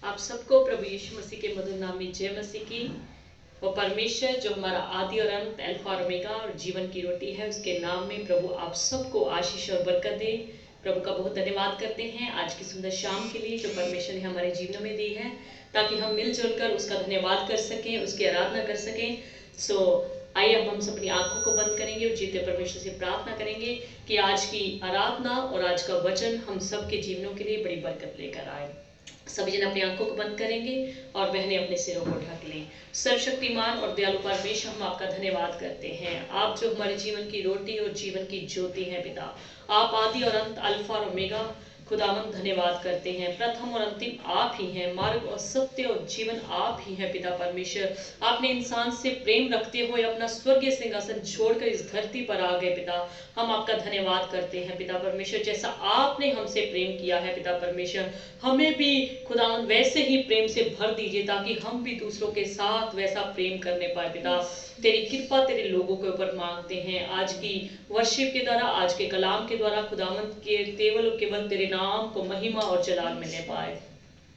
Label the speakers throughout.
Speaker 1: आप सबको प्रभु यीशु मसीह के मधुर नाम में जय मसीह की। वो परमेश्वर जो हमारा आदि और अंत, अल्फा और ओमेगा और जीवन की रोटी है, उसके नाम में प्रभु आप सबको आशीष और बरकत दे। प्रभु का बहुत धन्यवाद करते हैं आज की सुंदर शाम के लिए जो परमेश्वर ने हमारे जीवनों में दी है, ताकि हम मिलजुल कर उसका धन्यवाद कर सकें, उसकी आराधना कर सकें। आइए अब हम सब अपनी आंखों को बंद करेंगे और जीते परमेश्वर से प्रार्थना करेंगे कि आज की आराधना और आज का वचन हम सबके जीवनों के लिए बड़ी बरकत लेकर आए। सभी जन अपनी आंखों को बंद करेंगे और बहनें अपने सिरों को ढक लें। सर्वशक्तिमान और दयालु परमेश्वर, हम आपका धन्यवाद करते हैं। आप जो हमारे जीवन की रोटी और जीवन की ज्योति हैं पिता, आप आदि और अंत, अल्फा और ओमेगा खुदावंद, धन्यवाद करते हैं। प्रथम और अंतिम आप ही हैं, मार्ग और सत्य और जीवन आप ही हैं पिता परमेश्वर। आपने इंसान से प्रेम रखते हुए अपना स्वर्गीय सिंहासन छोड़कर इस धरती पर आ गए पिता। हम आपका धन्यवाद करते हैं पिता परमेश्वर। जैसा आपने हमसे प्रेम किया है पिता परमेश्वर, हमें भी खुदावंद वैसे ही प्रेम से भर दीजिए, ताकि हम भी दूसरों के साथ वैसा प्रेम करने पाए पिता। तेरी कृपा तेरे लोगों के ऊपर मांगते हैं। आज की वर्शिप के द्वारा, आज के कलाम के द्वारा खुदावंद के केवल तेरे नाम को महिमा और जलाल मिलने पाए।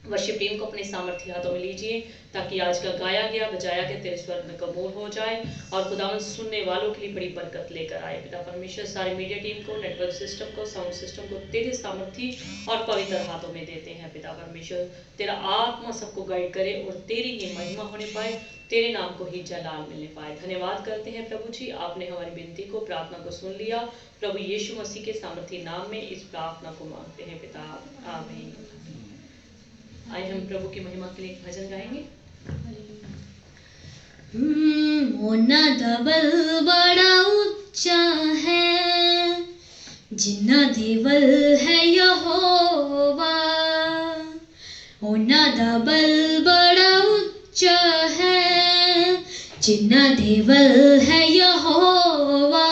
Speaker 1: वर्शिप टीम को अपने सामर्थ्य हाथों में लीजिए, ताकि आज का गाया गया बजाया गया तेरे स्वर में कबूल हो जाए और खुदावंद सुनने वालों के लिए बड़ी बरकत लेकर आए पिता परमेश्वर। सारे मीडिया टीम को, नेटवर्क सिस्टम को, साउंड सिस्टम को तेरे सामर्थ्य और पवित्र हाथों में देते हैं पिता परमेश्वर। तेरा आत्मा सबको गाइड करे और तेरी ही महिमा होने पाए, तेरे नाम को ही जलाल मिलने पाए। धन्यवाद करते हैं प्रभु जी, आपने हमारी विनती को, प्रार्थना को सुन लिया। प्रभु यीशु मसीह के सामर्थ्य नाम में इस प्रार्थना को मांगते हैं पिता, आमीन। आइए हम प्रभु की महिमा के लिए एक भजन गाएंगे।
Speaker 2: मोना दबल बड़ा ऊंचा है, जिन्ना देवल है यहोवा। मोना दबल बड़ा ऊंचा है, जिन्ना देवल है यहोवा।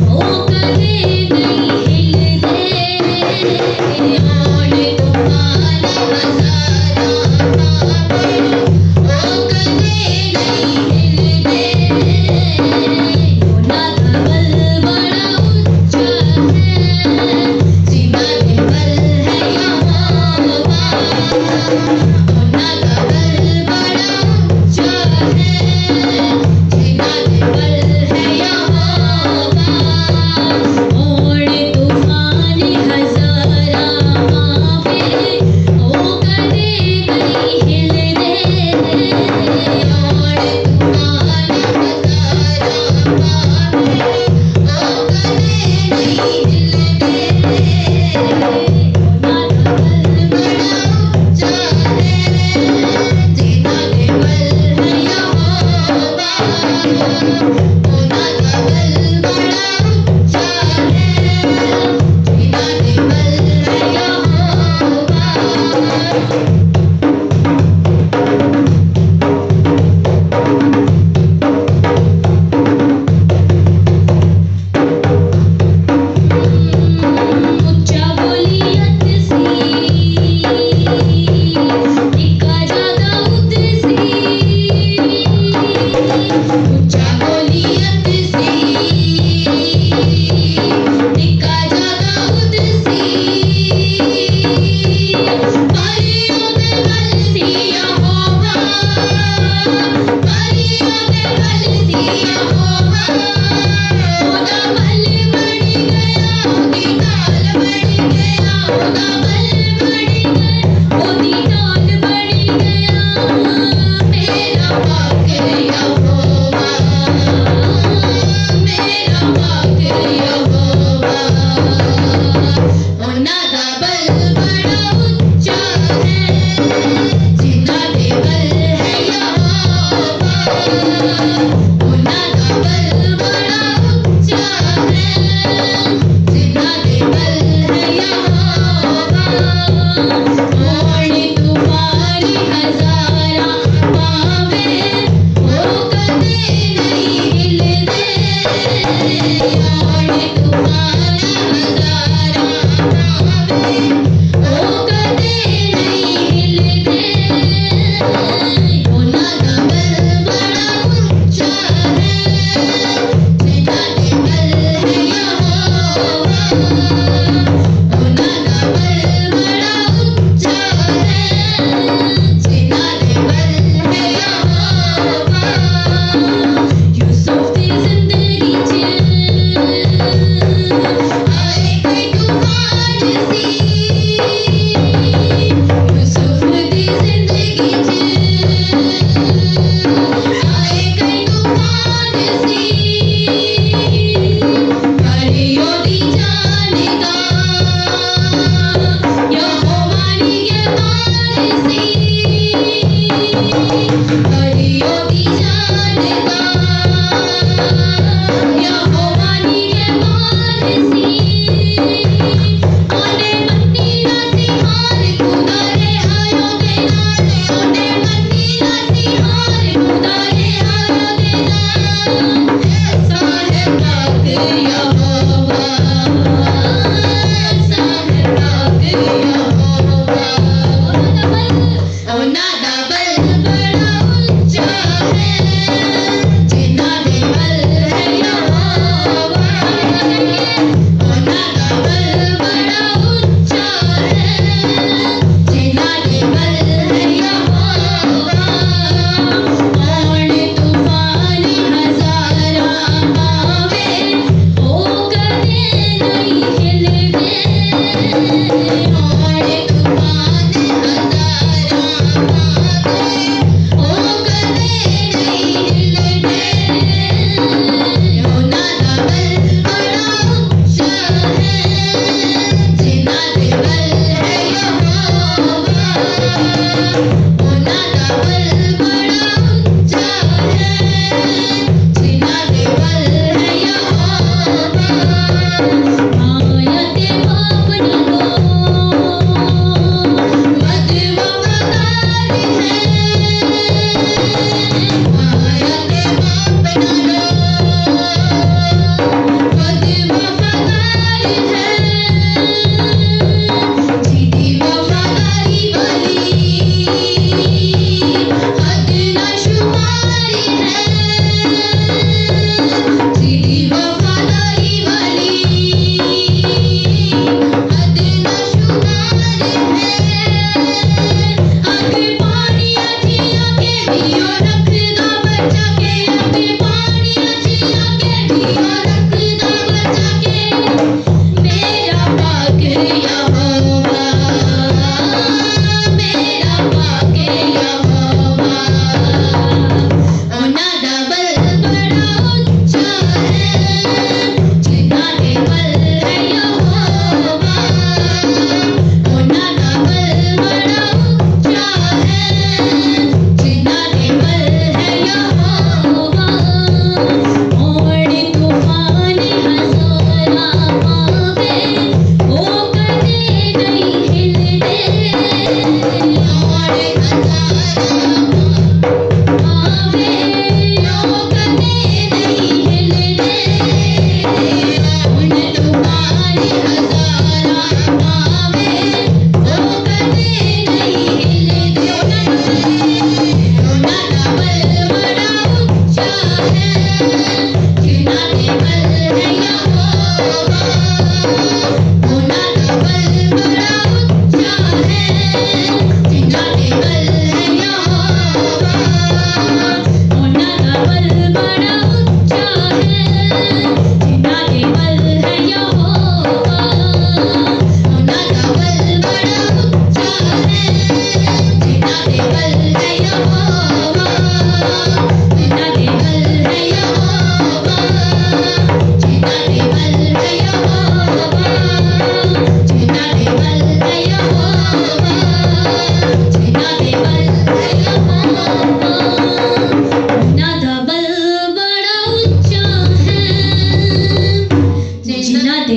Speaker 3: Oh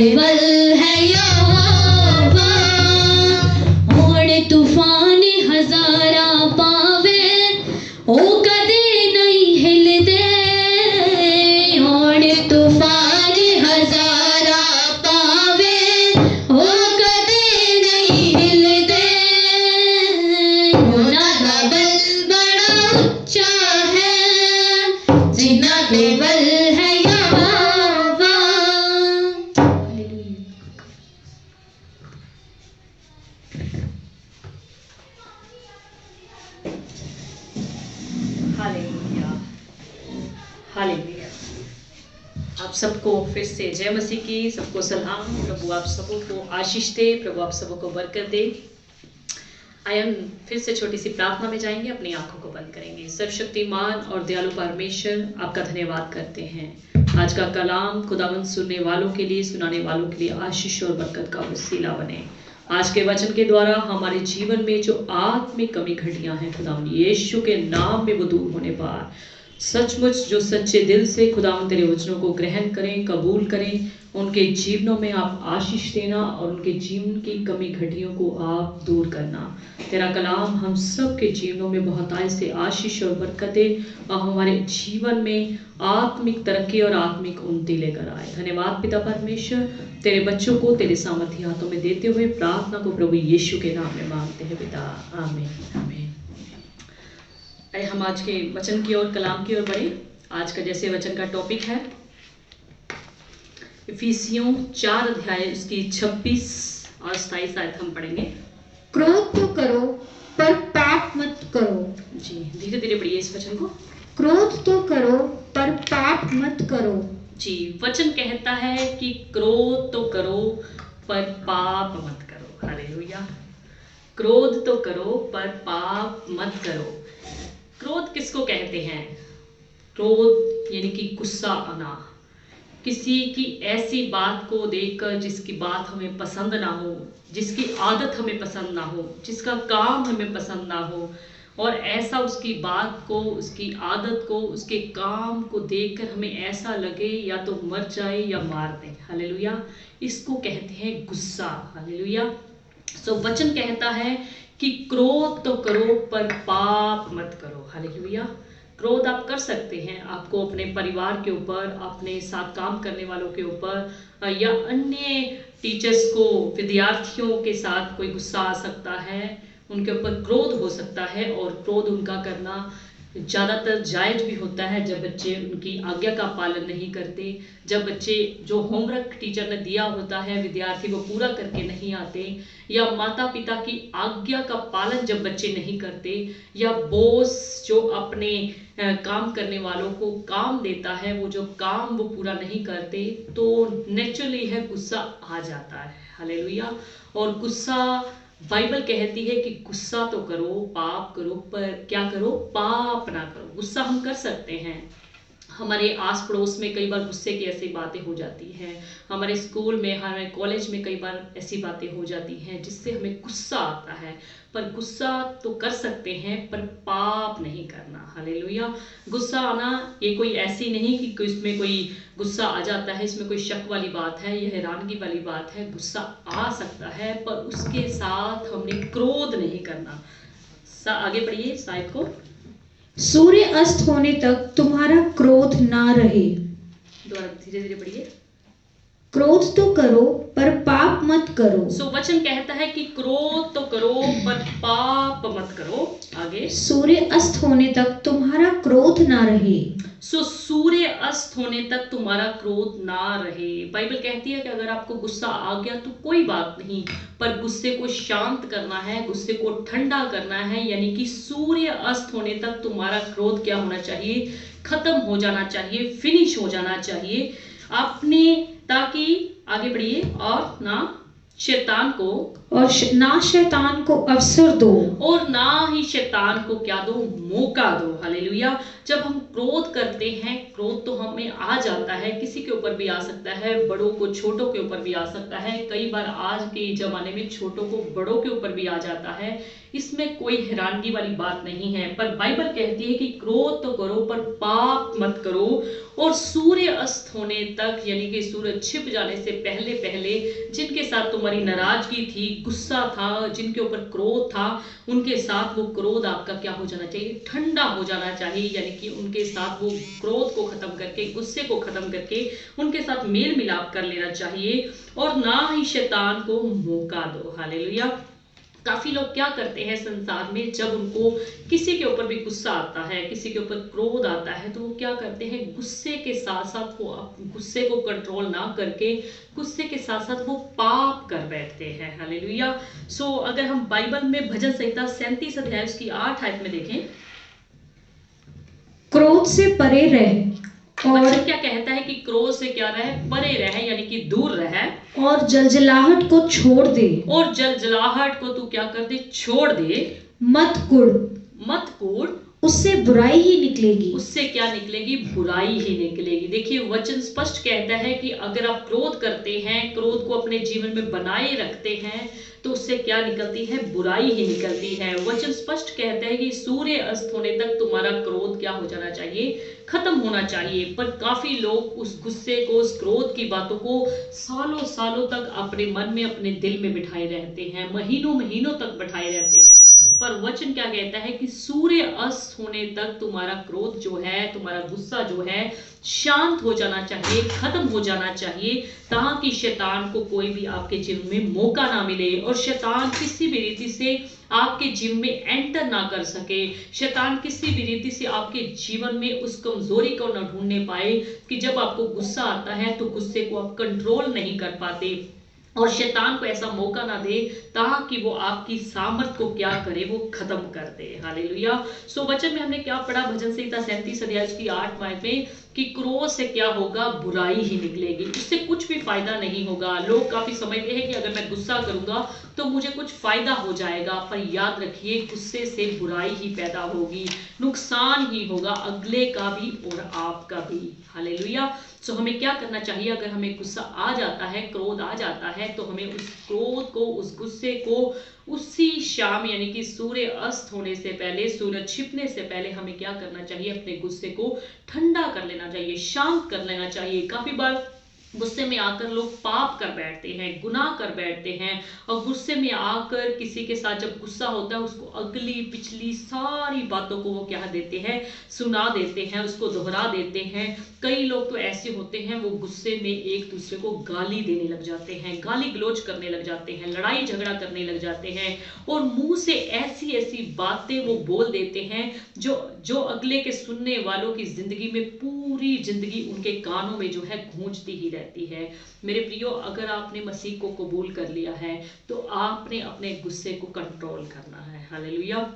Speaker 2: देवल है यहोवा, होड़ तूफान हजारा पावे ओ कदे नहीं हिलदे, होड़ तूफान हजारा पावे ओ कदे नहीं हिलदे, ਉਹਨਾਂ ਦਾ ਬਲ ਬੜਾ ਉੱਚਾ ਹੈ, ਜਿਨ੍ਹਾਂ ਦੇ ਬਲ ਹੈ ਯਹੋਵਾ।
Speaker 1: Hallelujah, hallelujah. आप सबको फिर से जय मसीह की, सबको सलाम। प्रभु आप सबों को आशीष दे, प्रभु आप सबों को बरकत दे। आइए हम फिर से छोटी सी प्रार्थना में जाएंगे, अपनी आंखों को बंद करेंगे। सर्वशक्तिमान और दयालु परमेश्वर, आपका धन्यवाद करते हैं। आज का कलाम खुदावंद सुनने वालों के लिए, सुनाने वालों के लिए आशीष और बरकत का वसीला बने। आज के वचन के द्वारा हमारे जीवन में जो आत्मिक कमी घटियां हैं, खुदावंद यीशु के नाम में वो दूर होने पार। सचमुच जो सच्चे दिल से खुदावंद तेरे वचनों को ग्रहण करें, कबूल करें, उनके जीवनों में आप आशीष देना और उनके जीवन की कमी घटियों को आप दूर करना। तेरा कलाम हम सब के जीवनों में बहुतायत से आशीष और बरकतें और हमारे जीवन में आत्मिक तरक्की और आत्मिक उन्नति लेकर आए। धन्यवाद पिता परमेश्वर, तेरे बच्चों को तेरे सामर्थ्य हाथों में देते हुए प्रार्थना को प्रभु यीशु के नाम में मांगते हैं पिता, आमीन, आमीन। आइए हम आज के वचन की ओर, कलाम की ओर बढ़े। आज का जैसे वचन का टॉपिक है इफिसियों 4 अध्याय उसकी 26 और 27 आयत हम पढ़ेंगे।
Speaker 2: क्रोध तो करो पर पाप मत करो।
Speaker 1: जी, धीरे धीरे पढ़िए इस वचन को।
Speaker 2: क्रोध तो करो पर पाप मत करो।
Speaker 1: जी, वचन कहता है कि क्रोध तो करो पर पाप मत करो। हालेलुया। क्रोध तो करो पर पाप मत करो। क्रोध किसको कहते हैं? क्रोध यानी कि गुस्सा आना, किसी की ऐसी बात को देखकर जिसकी बात हमें पसंद ना हो, जिसकी आदत हमें पसंद ना हो, जिसका काम हमें पसंद ना हो, और ऐसा उसकी बात को, उसकी आदत को, उसके काम को देखकर हमें ऐसा लगे या तो मर जाए या मार दे। हालेलुया। इसको कहते हैं गुस्सा। हालेलुया। सो वचन कहता है कि क्रोध तो करो पर पाप मत करो। हालेलुया। क्रोध आप कर सकते हैं, आपको अपने परिवार के ऊपर, अपने साथ काम करने वालों के ऊपर, या अन्य टीचर्स को, विद्यार्थियों के साथ कोई गुस्सा आ सकता है, उनके ऊपर क्रोध हो सकता है। और क्रोध उनका करना ज़्यादातर जायज भी होता है जब बच्चे उनकी आज्ञा का पालन नहीं करते, जब बच्चे जो होमवर्क टीचर ने दिया होता है विद्यार्थी वो पूरा करके नहीं आते, या माता पिता की आज्ञा का पालन जब बच्चे नहीं करते, या बॉस जो अपने काम करने वालों को काम देता है वो जो काम वो पूरा नहीं करते, तो नेचुरली है गुस्सा आ जाता है। हालेलुया। और गुस्सा बाइबल कहती है कि गुस्सा तो करो, पाप करो, पर क्या करो? पाप ना करो। गुस्सा हम कर सकते हैं, हमारे आस पड़ोस में कई बार गुस्से की ऐसी बातें हो जाती हैं, हमारे स्कूल में, हमारे कॉलेज में कई बार ऐसी बातें हो जाती हैं जिससे हमें गुस्सा आता है। पर गुस्सा तो कर सकते हैं पर पाप नहीं करना। हालेलुया। गुस्सा आना ये कोई ऐसी नहीं कि इसमें कोई गुस्सा आ जाता है, इसमें कोई शक वाली बात है, यह हैरानगी वाली बात है। गुस्सा आ सकता है पर उसके साथ हमने क्रोध नहीं करना। आगे पढ़िए शायद को।
Speaker 2: सूर्य अस्त होने तक तुम्हारा क्रोध ना रहे।
Speaker 1: दोबारा धीरे धीरे पढ़िए।
Speaker 2: क्रोध तो करो पर पाप मत करो।
Speaker 1: सो वचन कहता है कि क्रोध तो करो पर पाप मत करो। आगे।
Speaker 2: सूर्य अस्त होने तक तुम्हारा क्रोध ना रहे।
Speaker 1: सो सूर्य अस्त होने तक तुम्हारा क्रोध ना रहे। बाइबल कहती है कि अगर आपको गुस्सा आ गया तो कोई बात नहीं, पर गुस्से को शांत करना है, गुस्से को ठंडा करना है, यानी कि सूर्य अस्त होने तक तुम्हारा क्रोध क्या होना चाहिए? खत्म हो जाना चाहिए, फिनिश हो जाना चाहिए अपने, ताकि आगे बढ़िए और ना शैतान को
Speaker 2: और ना शैतान को अवसर दो,
Speaker 1: और ना ही शैतान को क्या दो, मौका दो। हालेलुया। जब हम क्रोध करते हैं, क्रोध तो हमें आ जाता है, किसी के ऊपर भी आ सकता है, बड़ों को छोटों के ऊपर भी आ सकता है, कई बार आज के जमाने में छोटों को बड़ों के ऊपर भी आ जाता है, इसमें कोई हैरानगी वाली बात नहीं है। पर बाइबल कहती है कि क्रोध तो करो पर पाप मत करो, और सूर्य अस्त होने तक, यानी कि सूरज छिप जाने से पहले पहले जिनके साथ तुम्हारी नाराजगी थी, गुस्सा था, जिनके ऊपर क्रोध था, उनके साथ वो क्रोध आपका क्या हो जाना चाहिए, ठंडा हो जाना चाहिए। यानी कि उनके साथ वो क्रोध को खत्म करके, गुस्से को खत्म करके उनके साथ मेल मिलाप कर लेना चाहिए, और ना ही शैतान को मौका दो। हालेलुया। काफी लोग क्या करते हैं संसार में, जब उनको किसी के ऊपर भी गुस्सा आता है, किसी के ऊपर क्रोध आता है, तो वो क्या करते हैं, गुस्से के साथ साथ वो गुस्से को कंट्रोल ना करके गुस्से के साथ साथ वो पाप कर बैठते हैं। हालेलुया। सो अगर हम बाइबल में भजन संहिता 37 अध्याय उसकी 8 आयत में देखें,
Speaker 2: क्रोध से परे रहे, और
Speaker 1: क्या कहता है कि क्रोध से क्या रहे, परे रहे, यानी कि दूर रहे,
Speaker 2: और जलजलाहट को छोड़ दे,
Speaker 1: और जलजलाहट को तू क्या कर दे, छोड़ दे,
Speaker 2: मत कुड़,
Speaker 1: मत कूड़,
Speaker 2: उससे बुराई ही निकलेगी,
Speaker 1: उससे क्या निकलेगी, बुराई ही निकलेगी। देखिए वचन स्पष्ट कहता है कि अगर आप क्रोध करते हैं, क्रोध को अपने जीवन में बनाए रखते हैं, तो उससे क्या निकलती है, बुराई ही निकलती है। वचन स्पष्ट कहता है कि सूर्य अस्त होने तक तुम्हारा क्रोध क्या हो जाना चाहिए, खत्म होना चाहिए। पर काफी लोग उस गुस्से को, उस क्रोध की बातों को सालों सालों तक अपने मन में, अपने दिल में बिठाए रहते हैं, महीनों महीनों तक बिठाए रहते हैं। पर वचन क्या कहता है कि सूर्य अस्त होने तक तुम्हारा क्रोध जो है, तुम्हारा गुस्सा जो है, शांत हो जाना चाहिए, खत्म हो जाना चाहिए, ताकि शैतान को कोई भी आपके जीवन में मौका ना मिले, और शैतान किसी भी रीति से आपके जीवन में एंटर ना कर सके, शैतान किसी भी रीति से आपके जीवन में उस कमजोरी को ना ढूंढने पाए कि जब आपको गुस्सा आता है तो गुस्से को आप कंट्रोल नहीं कर पाते, और शैतान को ऐसा मौका ना दे ताकि वो आपकी सामर्थ को क्या करे, वो खत्म कर दे। हालेलुया। सो वचन में हमने क्या पढ़ा, भजन संहिता 37 अध्याय की 8 आयत में, कि क्रोध से क्या होगा, बुराई ही निकलेगी, उससे कुछ भी फायदा नहीं होगा। लोग काफी समझते हैं कि अगर मैं गुस्सा करूंगा तो मुझे कुछ फायदा हो जाएगा, पर याद रखिए गुस्से से बुराई ही पैदा होगी, नुकसान ही होगा, अगले का भी और आपका भी। हालेलुया। सो हमें क्या करना चाहिए, अगर हमें गुस्सा आ जाता है, क्रोध आ जाता है, तो हमें उस क्रोध को, उस गुस्से को उसी शाम, यानी कि सूर्य अस्त होने से पहले, सूरज छिपने से पहले हमें क्या करना चाहिए, अपने गुस्से को ठंडा कर लेना चाहिए, शांत कर लेना चाहिए। काफी बार गुस्से में आकर लोग पाप कर बैठते हैं, गुनाह कर बैठते हैं, और गुस्से में आकर किसी के साथ जब गुस्सा होता है उसको अगली पिछली सारी बातों को वो क्या देते हैं, सुना देते हैं, उसको दोहरा देते हैं। कई लोग तो ऐसे होते हैं, वो गुस्से में एक दूसरे को गाली देने लग जाते हैं, गाली गलौज करने लग जाते हैं, लड़ाई झगड़ा करने लग जाते हैं, और मुंह से ऐसी ऐसी बातें वो बोल देते हैं जो अगले के सुनने वालों की जिंदगी में, पूरी जिंदगी उनके कानों में जो है गूंजती ही रहती है। मेरे प्रियो, अगर आपने मसीह को कबूल कर लिया है तो आपने अपने गुस्से को कंट्रोल करना है। हालेलुया।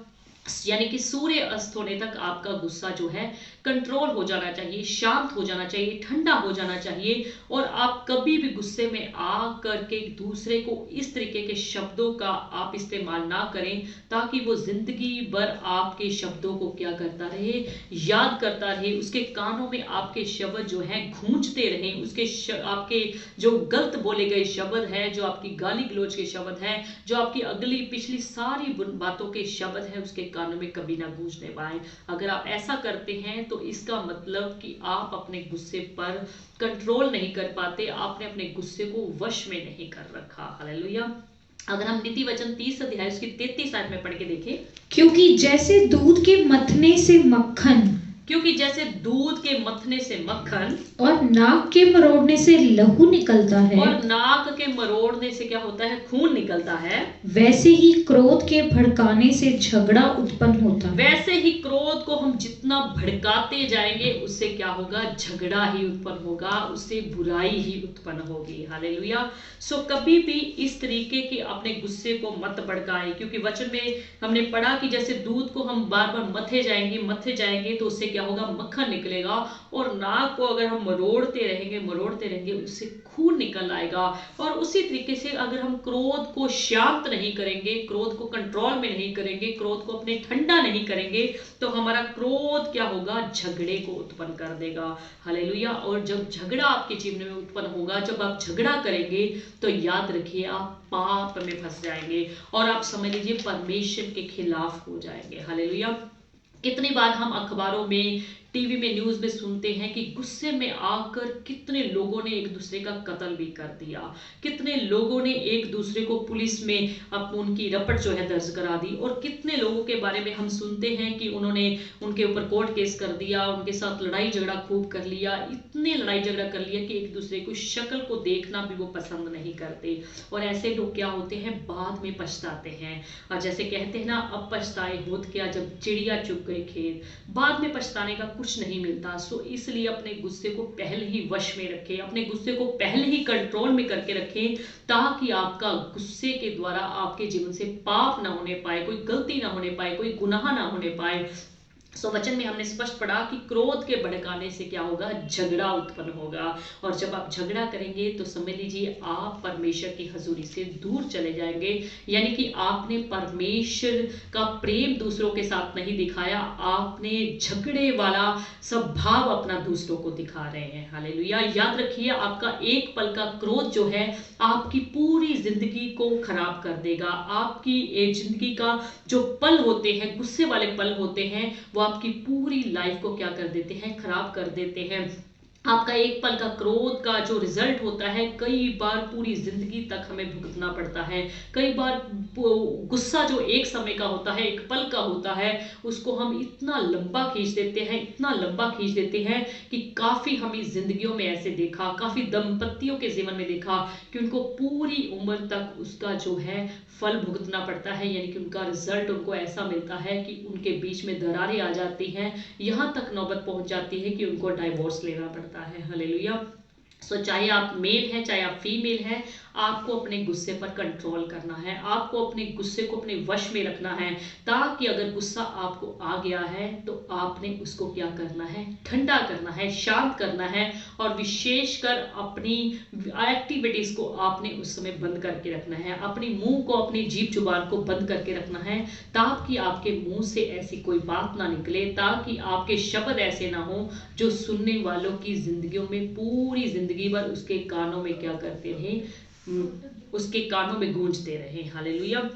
Speaker 1: यानी कि सूर्य अस्त होने तक आपका गुस्सा जो है कंट्रोल हो जाना चाहिए, शांत हो जाना चाहिए, ठंडा हो जाना चाहिए, और आप कभी भी गुस्से में आकर के दूसरे को इस तरीके के शब्दों का आप इस्तेमाल ना करें, ताकि वो जिंदगी भर आपके शब्दों को क्या करता रहे, याद करता रहे, उसके कानों में आपके शब्द जो हैं गूंजते रहें, उसके आपके जो गलत बोले गए शब्द हैं, जो आपकी गाली गलौज के शब्द हैं, जो आपकी अगली पिछली सारी बातों के शब्द हैं, उसके कानों में कभी ना गूंजने पाए। अगर आप ऐसा करते हैं तो इसका मतलब कि आप अपने गुस्से पर कंट्रोल नहीं कर पाते, आपने अपने गुस्से को वश में नहीं कर रखा। हालेलुया। अगर हम नीति वचन 30 अध्याय उसकी 33 आयत में पढ़ के देखें,
Speaker 2: क्योंकि जैसे दूध के मथने से मक्खन,
Speaker 1: क्योंकि जैसे दूध के मथने से मक्खन,
Speaker 2: और नाक के मरोड़ने से लहू निकलता है,
Speaker 1: और नाक के मरोड़ने से क्या होता है, खून निकलता है,
Speaker 2: वैसे ही क्रोध के भड़काने से झगड़ा उत्पन्न होता है।
Speaker 1: वैसे ही क्रोध को हम जितना भड़काते जाएंगे उससे क्या होगा, झगड़ा ही उत्पन्न होगा, उससे बुराई ही उत्पन्न होगी। हालेलुया। सो कभी भी इस तरीके के अपने गुस्से को मत भड़काएं, क्योंकि वचन में हमने पढ़ा कि जैसे दूध को हम बार बार मथे जाएंगे तो उससे क्या होगा, मक्खन निकलेगा, और नाक को अगर हम मरोड़ते रहेंगे उससे खून निकल आएगा। और उसी तरीके से अगर हम क्रोध को शांत नहीं करेंगे, क्रोध को कंट्रोल में नहीं करेंगे, क्रोध को अपने ठंडा नहीं करेंगे, तो हमारा क्रोध क्या होगा, झगड़े को उत्पन्न कर देगा। हालेलुया। और जब झगड़ा आपके जीवन में उत्पन्न होगा, जब आप झगड़ा करेंगे, तो याद रखिए आप पाप में फंस जाएंगे और आप समझ लीजिए परमेश्वर के खिलाफ हो जाएंगे। हालेलुया। कितनी बार हम अखबारों में, टीवी में, न्यूज में सुनते हैं कि गुस्से में आकर कितने लोगों ने एक दूसरे का कत्ल भी कर दिया, कितने लोगों ने एक दूसरे को पुलिस में उनकी रपट जो है दर्ज करा दी, और कितने लोगों के बारे में हम सुनते हैं कि उन्होंने उनके ऊपर कोर्ट केस कर दिया, उनके साथ लड़ाई झगड़ा खूब कर लिया, इतने लड़ाई झगड़ा कर लिया कि एक दूसरे को शक्ल को देखना भी वो पसंद नहीं करते। और ऐसे लोग क्या होते हैं, बाद में पछताते हैं। और जैसे कहते हैं ना, अब पछताए होत क्या जब चिड़िया चुग गई खेत, बाद में पछताने का कुछ नहीं मिलता। सो इसलिए अपने गुस्से को पहले ही वश में रखें, अपने गुस्से को पहले ही कंट्रोल में करके रखें, ताकि आपका गुस्से के द्वारा आपके जीवन से पाप ना होने पाए, कोई गलती ना होने पाए, कोई गुनाह ना होने पाए। सो वचन में हमने स्पष्ट पढ़ा कि क्रोध के भड़काने से क्या होगा, झगड़ा उत्पन्न होगा। और जब आप झगड़ा करेंगे तो समझ लीजिए आप परमेश्वर की हजूरी से दूर चले जाएंगे, यानी कि आपने परमेश्वर का प्रेम दूसरों के साथ नहीं दिखाया, आपने झगड़े वाला स्वभाव अपना दूसरों को दिखा रहे हैं। हालेलुया। याद रखिए, आपका एक पल का क्रोध जो है आपकी पूरी जिंदगी को खराब कर देगा। आपकी एक जिंदगी का जो पल होते हैं, गुस्से वाले पल होते हैं, वो आपकी पूरी लाइफ को क्या कर देते हैं, खराब कर देते हैं। आपका एक पल का क्रोध का जो रिजल्ट होता है, कई बार पूरी जिंदगी तक हमें भुगतना पड़ता है। कई बार गुस्सा जो एक समय का होता है, एक पल का होता है, उसको हम इतना लंबा खींच देते हैं कि काफी हमें जिंदगियों में ऐसे देखा, काफी दंपतियों के जीवन में देखा कि उनको पूरी उम्र तक उसका जो है फल भुगतना पड़ता है, यानी कि उनका रिजल्ट उनको ऐसा मिलता है कि उनके बीच में दरारें आ जाती हैं, यहाँ तक नौबत पहुंच जाती है कि उनको डाइवोर्स लेना पड़ता है। हालेलुया। सो चाहे आप मेल हैं चाहे आप फीमेल हैं, आपको अपने गुस्से पर कंट्रोल करना है, आपको अपने गुस्से को अपने वश में रखना है, ताकि अगर गुस्सा आपको आ गया है तो आपने उसको क्या करना है, ठंडा करना है, शांत करना है, और विशेषकर अपनी एक्टिविटीज को आपने उस समय बंद करके रखना है, अपनी मुंह को, अपनी जीभ जुबान को बंद करके रखना है, ताकि आपके मुंह से ऐसी कोई बात ना निकले, ताकि आपके शब्द ऐसे ना हो जो सुनने वालों की जिंदगियों में पूरी जिंदगी भर उसके कानों में क्या करते रहे, उसके कानों में गूंजते रहे। हालेलुया।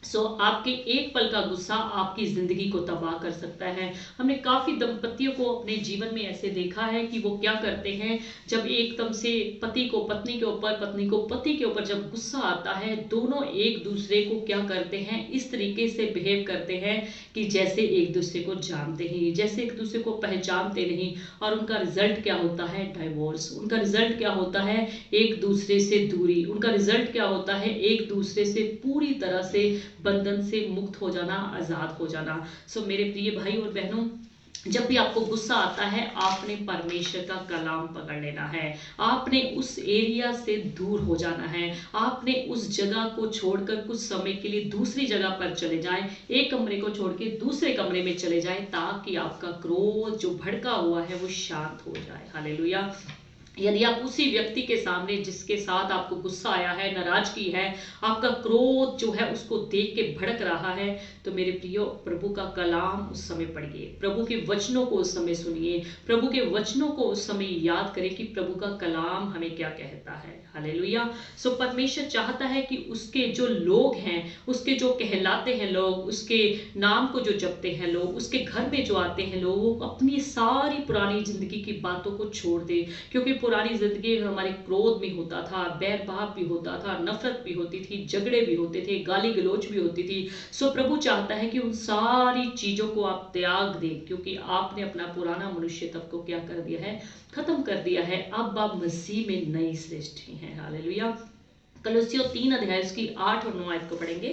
Speaker 1: सो आपके एक पल का गुस्सा आपकी जिंदगी को तबाह कर सकता है। हमने काफी दंपतियों को अपने जीवन में ऐसे देखा है कि वो क्या करते हैं, जब एकदम से पति को पत्नी के ऊपर, पत्नी को पति के ऊपर जब गुस्सा आता है, दोनों एक दूसरे को क्या करते हैं, इस तरीके से बिहेव करते हैं कि जैसे एक दूसरे को जानते ही, जैसे एक दूसरे को पहचानते नहीं, और उनका रिजल्ट क्या होता है, डाइवोर्स। उनका रिजल्ट क्या होता है, एक दूसरे से दूरी। उनका रिजल्ट क्या होता है, एक दूसरे से पूरी तरह से बंधन से मुक्त हो जाना, आजाद हो जाना। सो मेरे प्रिय भाई और बहनों, जब भी आपको गुस्सा आता है, आपने परमेश्वर का कलाम पकड़ लेना है, आपने उस एरिया से दूर हो जाना है, आपने उस जगह को छोड़कर कुछ समय के लिए दूसरी जगह पर चले जाएं, एक कमरे को छोड़ के दूसरे कमरे में चले जाएं, ताकि आपका क्रोध जो भड़का हुआ है वो शांत हो जाए। हालेलुया। यदि आप उसी व्यक्ति के सामने जिसके साथ आपको गुस्सा आया है, नाराजगी है, आपका क्रोध जो है उसको देख के भड़क रहा है, तो मेरे प्रियो, प्रभु का कलाम उस समय पढ़िए, प्रभु के वचनों को उस समय सुनिए, प्रभु के वचनों को उस समय याद करें कि प्रभु का कलाम हमें क्या कहता है। हालेलुया। सो परमेश्वर चाहता है कि उसके जो लोग हैं, उसके जो कहलाते हैं लोग, उसके नाम को जो जपते हैं लोग, उसके घर में जो आते हैं लोग, वो अपनी सारी पुरानी जिंदगी की बातों को छोड़ दे, क्योंकि पुरानी जिंदगी में हमारे क्रोध भी होता था, बैर भाव भी होता था, नफरत भी होती थी, झगड़े भी होते थे, गाली गलौज भी होती थी। सो प्रभु चाहता है कि उन सारी चीजों को आप त्याग दें, क्योंकि आपने अपना पुराना मनुष्य तब को क्या कर दिया है, खत्म कर दिया है। अब आप मसीह में नई सृष्टि हैं। हालेलुया। कलुसियों 3 अध्याय उसकी 8 और 9 आयत को पढ़ेंगे।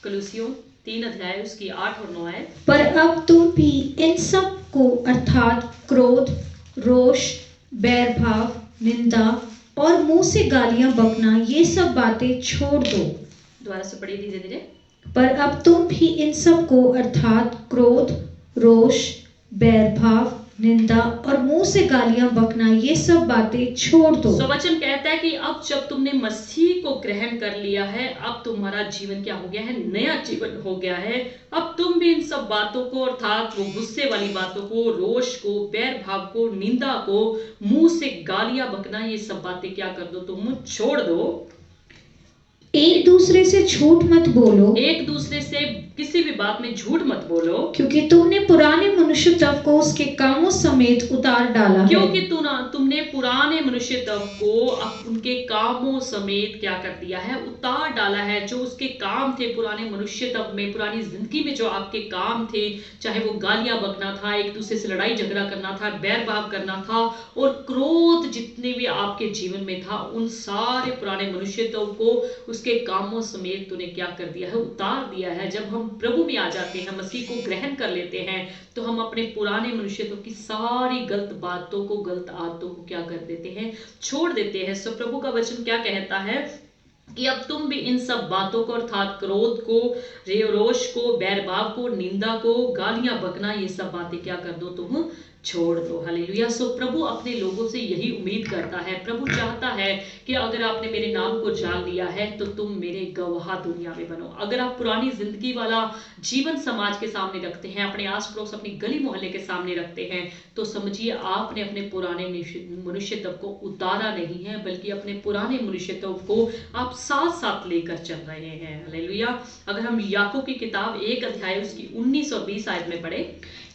Speaker 1: कलुसियों 3 अध्याय उसकी 8 और 9 आयत।
Speaker 2: पर अब तुम भी इन सब को अर्थात क्रोध, रोष, बैर भाव, निंदा और मुंह से गालियां बकना, ये सब बातें छोड़ दो।
Speaker 1: दोबारा से पढ़िए धीरे धीरे।
Speaker 2: पर अब तुम भी इन सब को अर्थात क्रोध, रोष, बैर भाव, निंदा और मुंह से गालियां बकना ये सब बातें छोड़ दो।
Speaker 1: सो वचन कहता है कि अब जब तुमने मसीह को ग्रहण कर लिया है, अब तुम्हारा जीवन क्या हो गया है? नया जीवन हो गया है। अब तुम भी इन सब बातों को, अर्थात वो गुस्से वाली बातों को, रोष को, बैर भाव को, निंदा को, मुंह से गालियां बकना, ये सब बातें क्या कर दो? तुम छोड़ दो।
Speaker 2: एक दूसरे से झूठ मत बोलो,
Speaker 1: एक दूसरे से किसी भी बात में झूठ मत बोलो,
Speaker 2: क्योंकि तुमने पुराने मनुष्यत्व को उसके कामों समेत उतार डाला है।
Speaker 1: क्योंकि तुमने पुराने मनुष्यत्व को उनके कामों समेत क्या कर दिया है? उतार डाला है। जो उसके काम थे पुराने मनुष्यत्व में, पुरानी जिंदगी में जो आपके काम थे, चाहे वो गालियां बकना था, एक दूसरे से लड़ाई झगड़ा करना था, बैर भाव करना था और क्रोध जितने भी आपके जीवन में था, उन सारे पुराने मनुष्यत्व को उसके कामों समेत तूने क्या कर दिया है? उतार दिया है। जब हम प्रभु में आ जाते हैं, मसीह को ग्रहण कर लेते हैं, तो हम अपने पुराने मनुष्यत्व की सारी गलत बातों को, गलत आदतों को क्या कर देते हैं? छोड़ देते हैं। सो प्रभु का वचन क्या कहता है कि अब तुम भी इन सब बातों को, अर्थात क्रोध को, रोष को, बैर भाव को, निंदा को, गालियां बकना, ये सब बातें क्या कर दो? तुम छोड़ दो। हालेलुया। सो प्रभु अपने लोगों से यही उम्मीद करता है। प्रभु चाहता है कि अगर आपने मेरे नाम को जान लिया है तो तुम मेरे गवाह दुनिया में बनो। अगर आप पुरानी जिंदगी वाला जीवन समाज के सामने रखते हैं, अपने आस पड़ोस, अपनी गली मोहल्ले के सामने रखते हैं, तो समझिए आपने अपने पुराने मनुष्यत्व को उतारा नहीं है, बल्कि अपने पुराने मनुष्यत्व को आप साथ साथ लेकर चल रहे हैं। हालेलुया। अगर हम याकूब की किताब 1 अध्याय उसकी 19 और 20 आयत में पढ़े,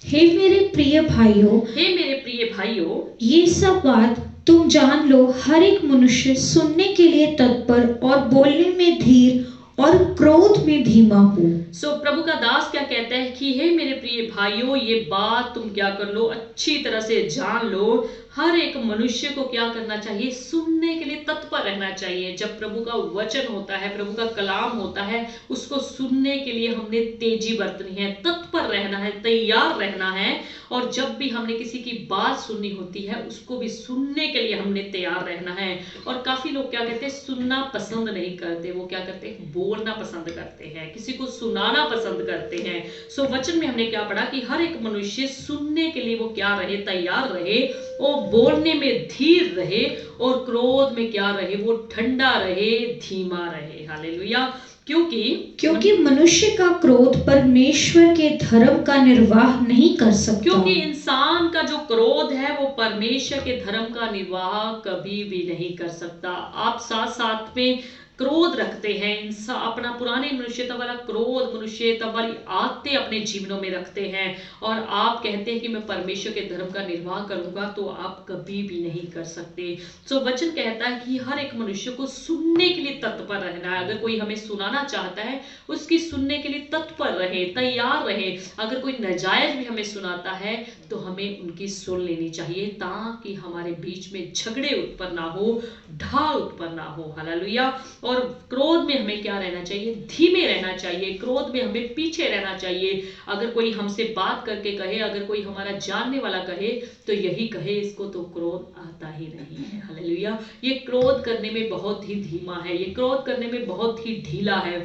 Speaker 2: हे मेरे प्रिय भाइयों,
Speaker 1: हे मेरे प्रिय भाइयों,
Speaker 2: ये सब बात तुम जान लो, हर एक मनुष्य सुनने के लिए तत्पर और बोलने में धीर और क्रोध में धीमा हो।
Speaker 1: सो प्रभु का दास क्या कहता है कि हे मेरे प्रिय भाइयों, ये बात तुम क्या कर लो? अच्छी तरह से जान लो। हर एक मनुष्य को क्या करना चाहिए? सुनने के लिए तत्पर रहना चाहिए। जब प्रभु का वचन होता है, प्रभु का कलाम होता है, उसको सुनने के लिए हमने तेजी बरतनी है, तत्पर रहना है, तैयार रहना है। और जब भी हमने किसी की बात सुननी होती है, उसको भी सुनने के लिए हमने तैयार रहना है। और काफी लोग क्या कहते हैं? सुनना पसंद नहीं करते, वो क्या करते हैं? बोलना पसंद करते हैं, किसी को सुनाना पसंद करते हैं। सो वचन में हमने क्या पढ़ा कि हर एक मनुष्य सुनने के लिए वो क्या रहे? तैयार रहे, वो बोलने में धीर रहे और क्रोध में क्या रहे? वो ठंडा रहे, धीमा रहे। हालेलुया। क्योंकि
Speaker 2: मनुष्य का क्रोध परमेश्वर के धर्म का निर्वाह नहीं कर सकता।
Speaker 1: क्योंकि इंसान का जो क्रोध है वो परमेश्वर के धर्म का निर्वाह कभी भी नहीं कर सकता। आप साथ साथ में क्रोध रखते हैं, इंसान अपना पुराने मनुष्यत्व वाला क्रोध, मनुष्यत्व वाली आदतें अपने जीवनों में रखते हैं और आप कहते हैं कि मैं परमेश्वर के धर्म का निर्वाह करूंगा, तो आप कभी भी नहीं कर सकते। सो वचन कहता है कि हर एक मनुष्य को सुनने के लिए तत्पर रहना है। अगर कोई हमें सुनाना चाहता है, उसकी सुनने के लिए तत्पर रहे, तैयार रहे। अगर कोई नाजायज भी हमें सुनाता है तो हमें उनकी सुन लेनी चाहिए, ताकि हमारे बीच में झगड़े उत्पन्न ना हो, ढाल उत्पन्न ना हो। हालेलुया। और क्रोध में हमें क्या रहना चाहिए? धीमे रहना चाहिए। क्रोध में हमें पीछे रहना चाहिए। अगर कोई हमसे बात करके कहे, अगर कोई हमारा जानने वाला कहे, तो यही कहे, इसको तो क्रोध आता ही नहीं है। हालेलुया। ये क्रोध करने में बहुत ही धीमा है, ये क्रोध करने में बहुत ही ढीला है।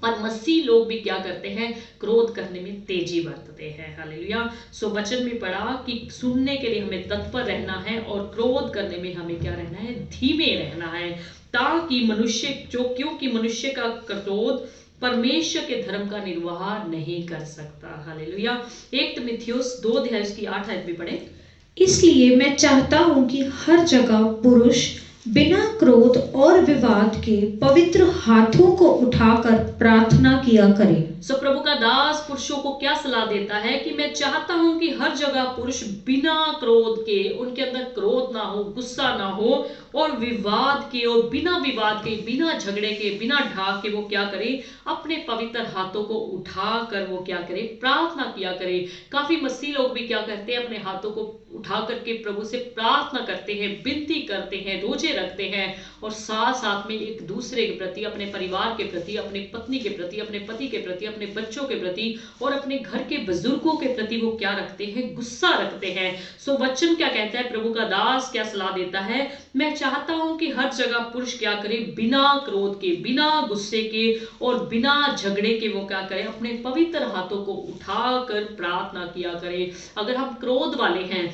Speaker 1: पर मसीह लोग भी क्या करते हैं? क्रोध करने में तेजी बरतते हैं। हालेलुया। सो वचन में पढ़ा कि सुनने के लिए हमें तत्पर रहना है और क्रोध करने में हमें क्या रहना है? धीमे रहना है, ताकि क्योंकि मनुष्य का क्रोध परमेश्वर के धर्म का निर्वाह नहीं कर सकता। हालेलुया। 1 तीमुथियुस 2 अध्याय की 8 आयत में पढ़े,
Speaker 2: इसलिए मैं चाहता हूं कि हर जगह पुरुष बिना क्रोध और विवाद के पवित्र हाथों को उठाकर प्रार्थना किया करे।
Speaker 1: सो प्रभु का दास पुरुषों को क्या सलाह देता है कि मैं चाहता हूं कि हर जगह पुरुष बिना क्रोध के, उनके अंदर क्रोध ना हो, गुस्सा ना हो, और विवाद के, और बिना विवाद के, बिना झगड़े के, बिना ढाक के वो क्या करे? अपने पवित्र हाथों को उठाकर वो क्या करे? प्रार्थना किया करे। काफी मसीह लोग भी क्या करते हैं? अपने हाथों को उठा करके प्रभु से प्रार्थना करते हैं, विनती करते हैं, रोजे रखते हैं और साथ साथ में एक दूसरे के प्रति, अपने परिवार के प्रति, अपने पत्नी के प्रति, अपने पति के प्रति, अपने बच्चों के प्रति और अपने घर के बुजुर्गों के प्रति वो क्या रखते हैं, गुस्सा रखते हैं। सो वचन क्या कहता है, प्रभु का दास क्या सलाह देता है, मैं चाहता हूं कि हर जगह पुरुष क्या करे, बिना क्रोध के, बिना गुस्से के और बिना झगड़े के वो क्या करे, अपने पवित्र हाथों को उठाकर प्रार्थना किया करे। अगर हम क्रोध वाले हैं,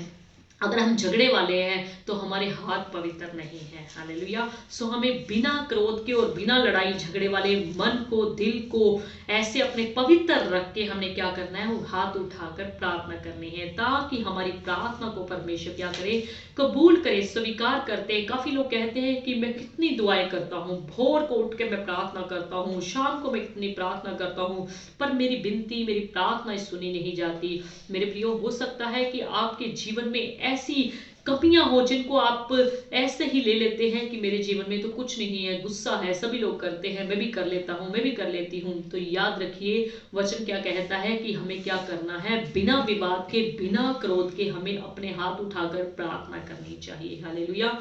Speaker 1: अगर हम झगड़े वाले हैं तो हमारे हाथ पवित्र नहीं है। हालेलुया। सो हमें बिना क्रोध के और बिना लड़ाई झगड़े वाले मन को, दिल को ऐसे अपने पवित्र रख के हमने क्या करना है, वो हाथ उठाकर प्रार्थना करनी है, ताकि हमारी प्रार्थना को परमेश्वर क्या करे, कबूल करे, स्वीकार करते हैं। काफी लोग कहते हैं कि मैं कितनी दुआएं करता हूँ, भोर को उठ के मैं प्रार्थना करता हूँ, शाम को मैं कितनी प्रार्थना करता हूँ, पर मेरी विनती, मेरी प्रार्थना सुनी नहीं जाती। मेरे प्रियो, हो सकता है कि आपके जीवन में ऐसी कमियां हो जिनको आप ऐसे ही ले लेते हैं कि मेरे जीवन में तो कुछ नहीं है, गुस्सा है, सभी लोग करते हैं, मैं भी कर लेता हूं, मैं भी कर लेती हूं। तो याद रखिए वचन क्या कहता है कि हमें क्या करना है, बिना विवाद के, बिना क्रोध के हमें अपने हाथ उठाकर प्रार्थना करनी चाहिए। हालेलुया।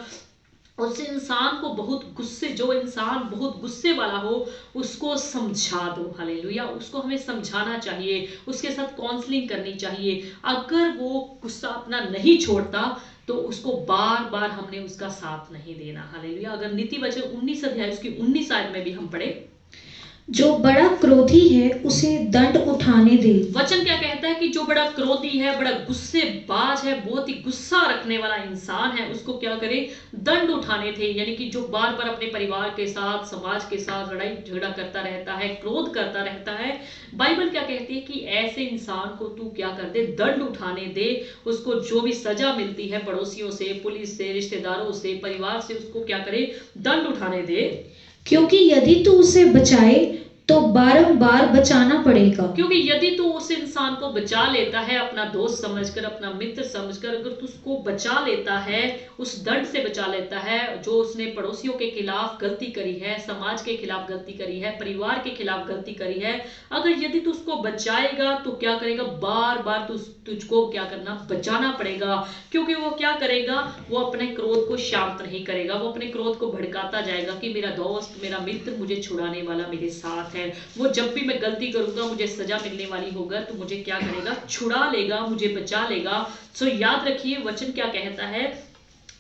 Speaker 1: उस इंसान को बहुत गुस्से, जो इंसान बहुत गुस्से वाला हो उसको समझा दो। हालेलुया। उसको हमें समझाना चाहिए, उसके साथ काउंसलिंग करनी चाहिए। अगर वो गुस्सा अपना नहीं छोड़ता तो उसको बार बार हमने उसका साथ नहीं देना। हालेलुया। अगर नीति वचन 19 अध्याय उसकी 19 आयत में भी हम पढ़े,
Speaker 2: जो बड़ा क्रोधी है उसे दंड उठाने दे।
Speaker 1: वचन क्या कहता है कि जो बड़ा क्रोधी है, बड़ा गुस्सेबाज है, बहुत ही गुस्सा रखने वाला इंसान है, उसको क्या करे, दंड उठाने थे। यानी कि जो बार बार अपने परिवार के साथ, समाज के साथ लड़ाई झगड़ा करता रहता है, क्रोध करता रहता है, बाइबल क्या कहती है कि ऐसे इंसान को तू क्या कर दे, दंड उठाने दे। उसको जो भी सजा मिलती है पड़ोसियों से, पुलिस से, रिश्तेदारों से, परिवार से, उसको क्या करे, दंड उठाने दे।
Speaker 2: क्योंकि यदि तू उसे बचाए तो बारंबार बचाना पड़ेगा।
Speaker 1: क्योंकि यदि तू उस इंसान को बचा लेता है, अपना दोस्त समझकर, अपना मित्र समझकर, अगर तू उसको बचा लेता है, उस दंड से बचा लेता है जो उसने पड़ोसियों के खिलाफ गलती करी है, समाज के खिलाफ गलती करी है, परिवार के खिलाफ गलती करी है, अगर यदि तू उसको बचाएगा तो क्या करेगा, बार बार तुझको क्या करना, बचाना पड़ेगा। क्योंकि वो क्या करेगा, वो अपने क्रोध को शांत नहीं करेगा, वो अपने क्रोध को भड़काता जाएगा कि मेरा दोस्त, मेरा मित्र, मुझे छुड़ाने वाला मेरे साथ है, वो जब भी मैं गलती करूंगा, मुझे सजा मिलने वाली होगा तो मुझे क्या करेगा, छुड़ा लेगा, मुझे बचा लेगा। सो याद रखिए वचन क्या कहता है,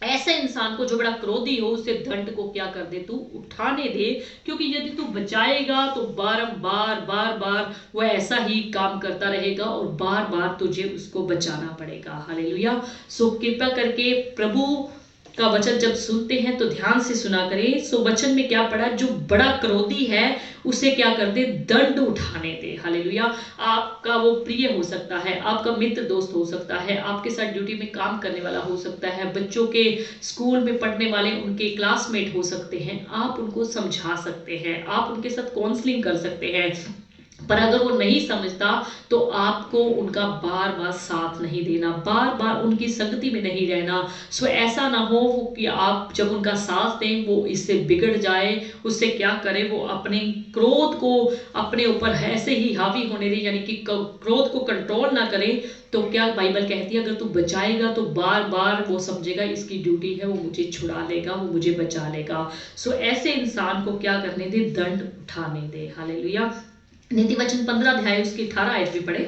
Speaker 1: ऐसे इंसान को जो बड़ा क्रोधी हो उसे दंड को क्या कर दे, तू उठाने दे। क्योंकि यदि तू बचाएगा तो बारंबार बार बार वो ऐसा ही काम करता रहेगा और बार बार तुझे उसको बचाना पड़ेगा। हालेलुया। सो कृपा करके प्रभु का वचन जब सुनते हैं तो ध्यान से सुना करें। सो वचन में क्या पढ़ा, जो बड़ा क्रोधी है उसे क्या कर दे, दंड उठाने दे। हालेलुया। आपका वो प्रिय हो सकता है, आपका मित्र दोस्त हो सकता है, आपके साथ ड्यूटी में काम करने वाला हो सकता है, बच्चों के स्कूल में पढ़ने वाले उनके क्लासमेट हो सकते हैं। आप उनको समझा सकते हैं, आप उनके साथ काउंसलिंग कर सकते हैं, पर अगर वो नहीं समझता तो आपको उनका बार बार साथ नहीं देना, बार बार उनकी संगति में नहीं रहना। सो ऐसा ना हो कि आप जब उनका साथ दें वो इससे बिगड़ जाए, उससे क्या करे, वो अपने क्रोध को अपने ऊपर ऐसे ही हावी होने दे, यानी कि क्रोध को कंट्रोल ना करे। तो क्या बाइबल कहती है, अगर तू बचाएगा तो बार बार वो समझेगा इसकी ड्यूटी है, वो मुझे छुड़ा लेगा, वो मुझे बचा लेगा। सो ऐसे इंसान को क्या करने दे, दंड उठाने दे। हालेलुया। नीति वचन 15 अध्याय उसकी 18 आयत भी पढ़े।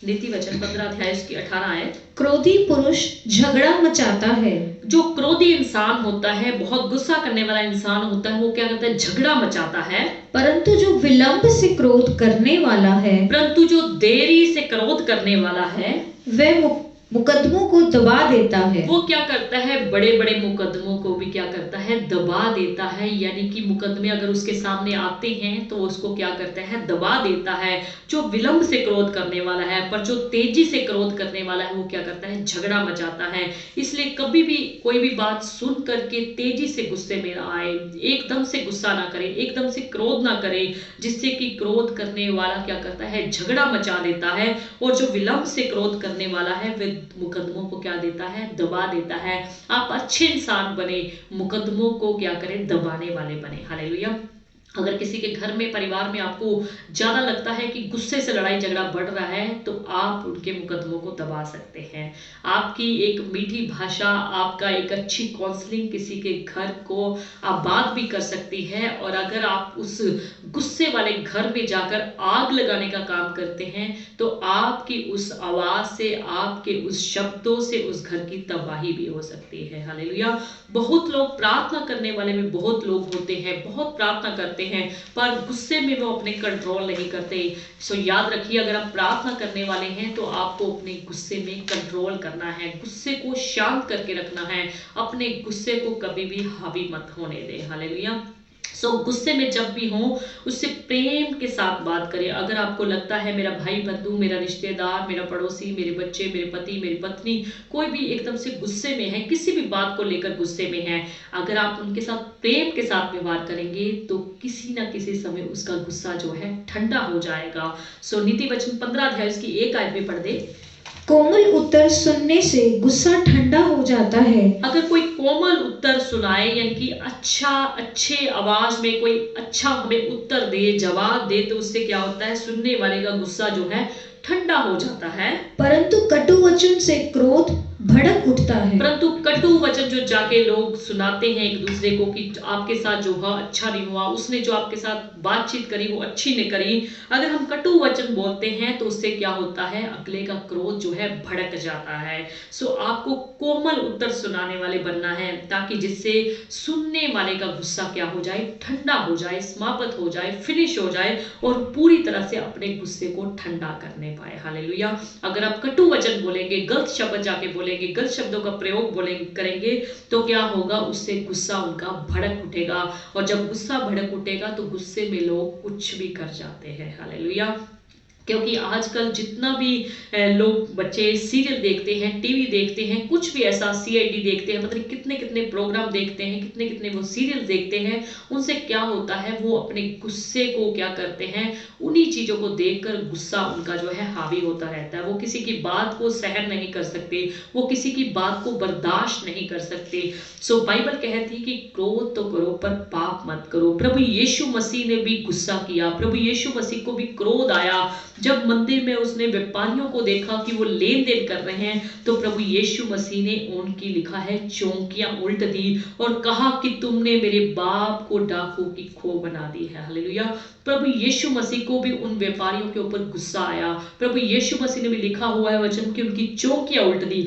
Speaker 1: नीति वचन 15 अध्याय उसकी 18 आयत।
Speaker 2: क्रोधी पुरुष झगड़ा मचाता है।
Speaker 1: जो क्रोधी इंसान होता है, बहुत गुस्सा करने वाला इंसान होता है, वो क्या करता है, झगड़ा मचाता है।
Speaker 2: परंतु जो विलंब से क्रोध करने वाला है,
Speaker 1: परंतु जो देरी से क्रोध करने वाला है,
Speaker 2: वह मुकदमों को दबा देता है।
Speaker 1: वो क्या करता है, बड़े बड़े मुकदमों को भी क्या करता है, दबा देता है। यानी कि मुकदमे अगर उसके सामने आते हैं तो उसको क्या करता है, दबा देता है। जो विलंब से क्रोध करने वाला है, पर जो तेजी से क्रोध करने वाला है, वो क्या करता है, झगड़ा मचाता है। इसलिए कभी भी कोई भी बात सुन करके तेजी से गुस्से में ना आए, एकदम से गुस्सा ना करे, एकदम से क्रोध ना करे, जिससे कि क्रोध करने वाला क्या करता है, झगड़ा मचा देता है। और जो विलंब से क्रोध करने वाला है वह मुकदमों को क्या देता है, दबा देता है। आप अच्छे इंसान बने, मुकदमों को क्या करें, दबाने वाले बने। हालेलुया। अगर किसी के घर में परिवार में आपको ज़्यादा लगता है कि गुस्से से लड़ाई झगड़ा बढ़ रहा है तो आप उनके मुकदमों को दबा सकते हैं। आपकी एक मीठी भाषा, आपका एक अच्छी काउंसलिंग किसी के घर को आप बात भी कर सकती है। और अगर आप उस गुस्से वाले घर में जाकर आग लगाने का काम करते हैं तो आपकी उस आवाज़ से, आपके उस शब्दों से उस घर की तबाही भी हो सकती है। हालेलुया। बहुत लोग प्रार्थना करने वाले में बहुत लोग होते हैं, बहुत प्रार्थना करते हैं, पर गुस्से में वो अपने कंट्रोल नहीं करते। सो याद रखिए, अगर आप प्रार्थना करने वाले हैं तो आपको अपने गुस्से में कंट्रोल करना है, गुस्से को शांत करके रखना है, अपने गुस्से को कभी भी हावी मत होने दें। हालेलुया। सो गुस्से में जब भी हो उससे प्रेम के साथ बात करें। अगर आपको लगता है मेरा भाई बंधु, मेरा रिश्तेदार, मेरा पड़ोसी, मेरे बच्चे, मेरे पति, मेरी पत्नी, कोई भी एकदम से गुस्से में है, किसी भी बात को लेकर गुस्से में है, अगर आप उनके साथ प्रेम के साथ व्यवहार करेंगे तो किसी ना किसी समय उसका गुस्सा जो है ठंडा हो जाएगा। सो नीति वचन 15 अध्याय उसकी 1 आयत में पढ़ दे।
Speaker 2: कोमल उत्तर सुनने से गुस्सा ठंडा हो जाता है।
Speaker 1: अगर कोई कोमल उत्तर सुनाए, यानी कि अच्छे आवाज में कोई अच्छा हमें उत्तर दे, जवाब दे, तो उससे क्या होता है, सुनने वाले का गुस्सा जो है ठंडा हो जाता है।
Speaker 2: परंतु कटु वचन से क्रोध भड़क उठता है।
Speaker 1: परंतु कटु वचन जो जाके लोग सुनाते हैं एक दूसरे को कि आपके साथ जो हुआ अच्छा नहीं हुआ, उसने जो आपके साथ बातचीत करी वो अच्छी नहीं करी, अगर हम कटु वचन बोलते हैं तो उससे क्या होता है, अगले का क्रोध जो है भड़क जाता है। सो आपको कोमल उत्तर सुनाने वाले बनना है, ताकि जिससे सुनने वाले का गुस्सा क्या हो जाए, ठंडा हो जाए, समाप्त हो जाए, फिनिश हो जाए और पूरी तरह से अपने गुस्से को ठंडा करने पाए। हालेलुया। अगर आप कटु वचन बोलेंगे, गलत शब्द जाके बोलेंगे, गलत शब्दों का प्रयोग करेंगे तो क्या होगा, उससे गुस्सा उनका भड़क उठेगा। और जब गुस्सा भड़क उठेगा तो गुस्से में लोग कुछ भी कर जाते हैं। हालेलुया। क्योंकि आजकल जितना भी लोग बच्चे सीरियल देखते हैं, टीवी देखते हैं, कुछ भी ऐसा सीआईडी देखते हैं, मतलब कितने कितने प्रोग्राम देखते हैं, कितने कितने वो सीरियल देखते हैं, उनसे क्या होता है, वो अपने गुस्से को क्या करते हैं, उन्हीं चीज़ों को देखकर गुस्सा उनका जो है हावी होता रहता है। वो किसी की बात को सहन नहीं कर सकते, वो किसी की बात को बर्दाश्त नहीं कर सकते। सो बाइबल कहती कि क्रोध तो करो पर पाप मत करो। प्रभु यीशु मसीह ने भी गुस्सा किया, प्रभु यीशु मसीह को भी क्रोध आया जब मंदिर में उसने व्यापारियों को देखा कि वो लेन देन कर रहे हैं, तो प्रभु यीशु मसीह ने उनकी, लिखा है, चौकियां उल्ट दी और कहा कि तुमने मेरे बाप को डाकू की खो बना दी है। हालेलुया। प्रभु यीशु मसीह को भी उन व्यापारियों के ऊपर गुस्सा आया। प्रभु यीशु मसीह ने भी, लिखा हुआ है वचन, कि उनकी चौकियां उल्ट दी।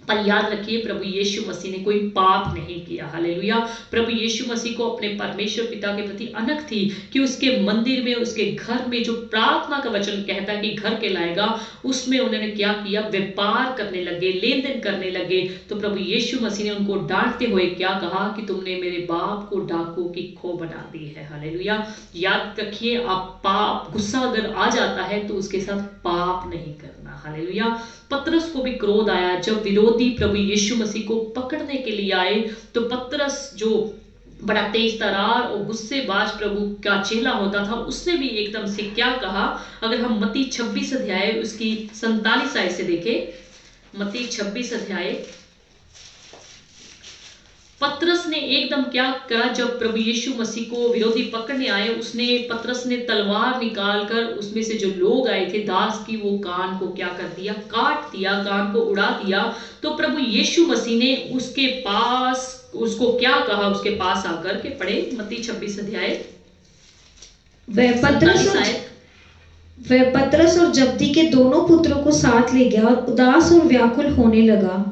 Speaker 1: पर याद रखिए, प्रभु यीशु मसीह ने कोई पाप नहीं किया। हालेलुया। प्रभु यीशु मसीह को अपने परमेश्वर पिता के प्रति अनख थी कि उसके मंदिर में, उसके घर में जो प्रार्थना का वचन कहता है कि घर के लाएगा, उसमें उन्होंने क्या किया, व्यापार करने लगे, लेन देन करने लगे। तो प्रभु यीशु मसीह ने उनको डांटते हुए क्या कहा कि तुमने मेरे बाप को डाकू की खो बना दी है। हालेलुया। याद रखिए, आप पाप, गुस्सा अगर आ जाता है तो उसके साथ पाप नहीं करना। हालेलुया। पतरस को भी क्रोध आया जब विरोधी प्रभु यीशु मसीह को पकड़ने के लिए आए, तो पतरस जो बड़ा तेज तरार और गुस्सेबाज प्रभु का चेला होता था, उसने भी एकदम से क्या कहा। अगर हम मत्ती 26 अध्याय उसकी 47 आयत से देखें, मत्ती 26 अध्याय, पतरस ने एकदम क्या करा, जब प्रभु यीशु मसीह को विरोधी पकड़ने आए, पतरस ने तलवार निकालकर उसमें से जो लोग आए थे दास की, वो कान को क्या कर दिया, काट दिया, कान को उड़ा दिया। तो प्रभु यीशु मसीह ने उसके पास, उसको क्या कहा, उसके पास आकर के, पढ़े मत्ती 26 अध्याय,
Speaker 2: वह पतरस और जब्दी के दोनों पुत्रों को साथ ले गया और उदास और व्याकुल होने लगा।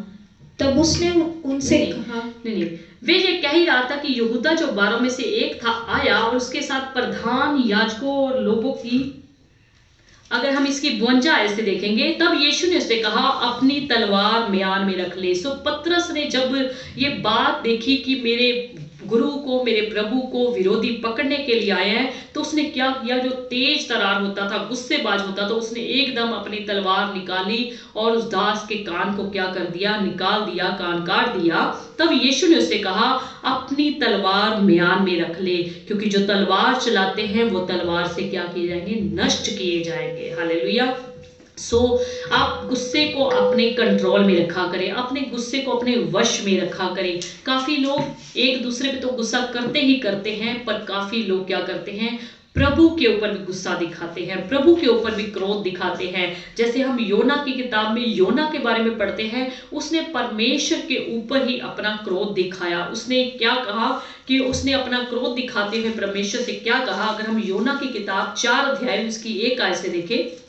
Speaker 2: तब उसने उनसे कहा,
Speaker 1: नहीं, वे ये कह ही रहा था कि यहूदा जो 12 में से एक था आया और उसके साथ प्रधान याजकों और लोगों की, अगर हम इसकी 52 आयत से देखेंगे, तब यीशु ने उससे कहा अपनी तलवार म्यान में रख ले। सो पतरस ने जब ये बात देखी कि मेरे गुरु को, मेरे प्रभु को विरोधी पकड़ने के लिए आए हैं, तो उसने क्या किया, जो तेज तरार होता था, गुस्सेबाज होता था, उसने एकदम अपनी तलवार निकाली और उस दास के कान को क्या कर दिया, निकाल दिया, कान काट दिया। तब यीशु ने उससे कहा अपनी तलवार म्यान में रख ले, क्योंकि जो तलवार चलाते हैं वो तलवार से क्या किए जाएंगे, नष्ट किए जाएंगे। हालेलुया। आप गुस्से को अपने कंट्रोल में रखा करें, अपने गुस्से को अपने वश में रखा करें। काफी लोग एक दूसरे पे तो गुस्सा करते ही करते हैं, पर काफी लोग क्या करते हैं, प्रभु के ऊपर भी गुस्सा दिखाते हैं, प्रभु के ऊपर भी क्रोध दिखाते हैं। जैसे हम योना की किताब में योना के बारे में पढ़ते हैं, उसने परमेश्वर के ऊपर ही अपना क्रोध दिखाया। उसने क्या कहा कि उसने अपना क्रोध दिखाते हुए परमेश्वर से क्या कहा। अगर हम योना की किताब 4 अध्याय उसकी 1 आयत से देखें,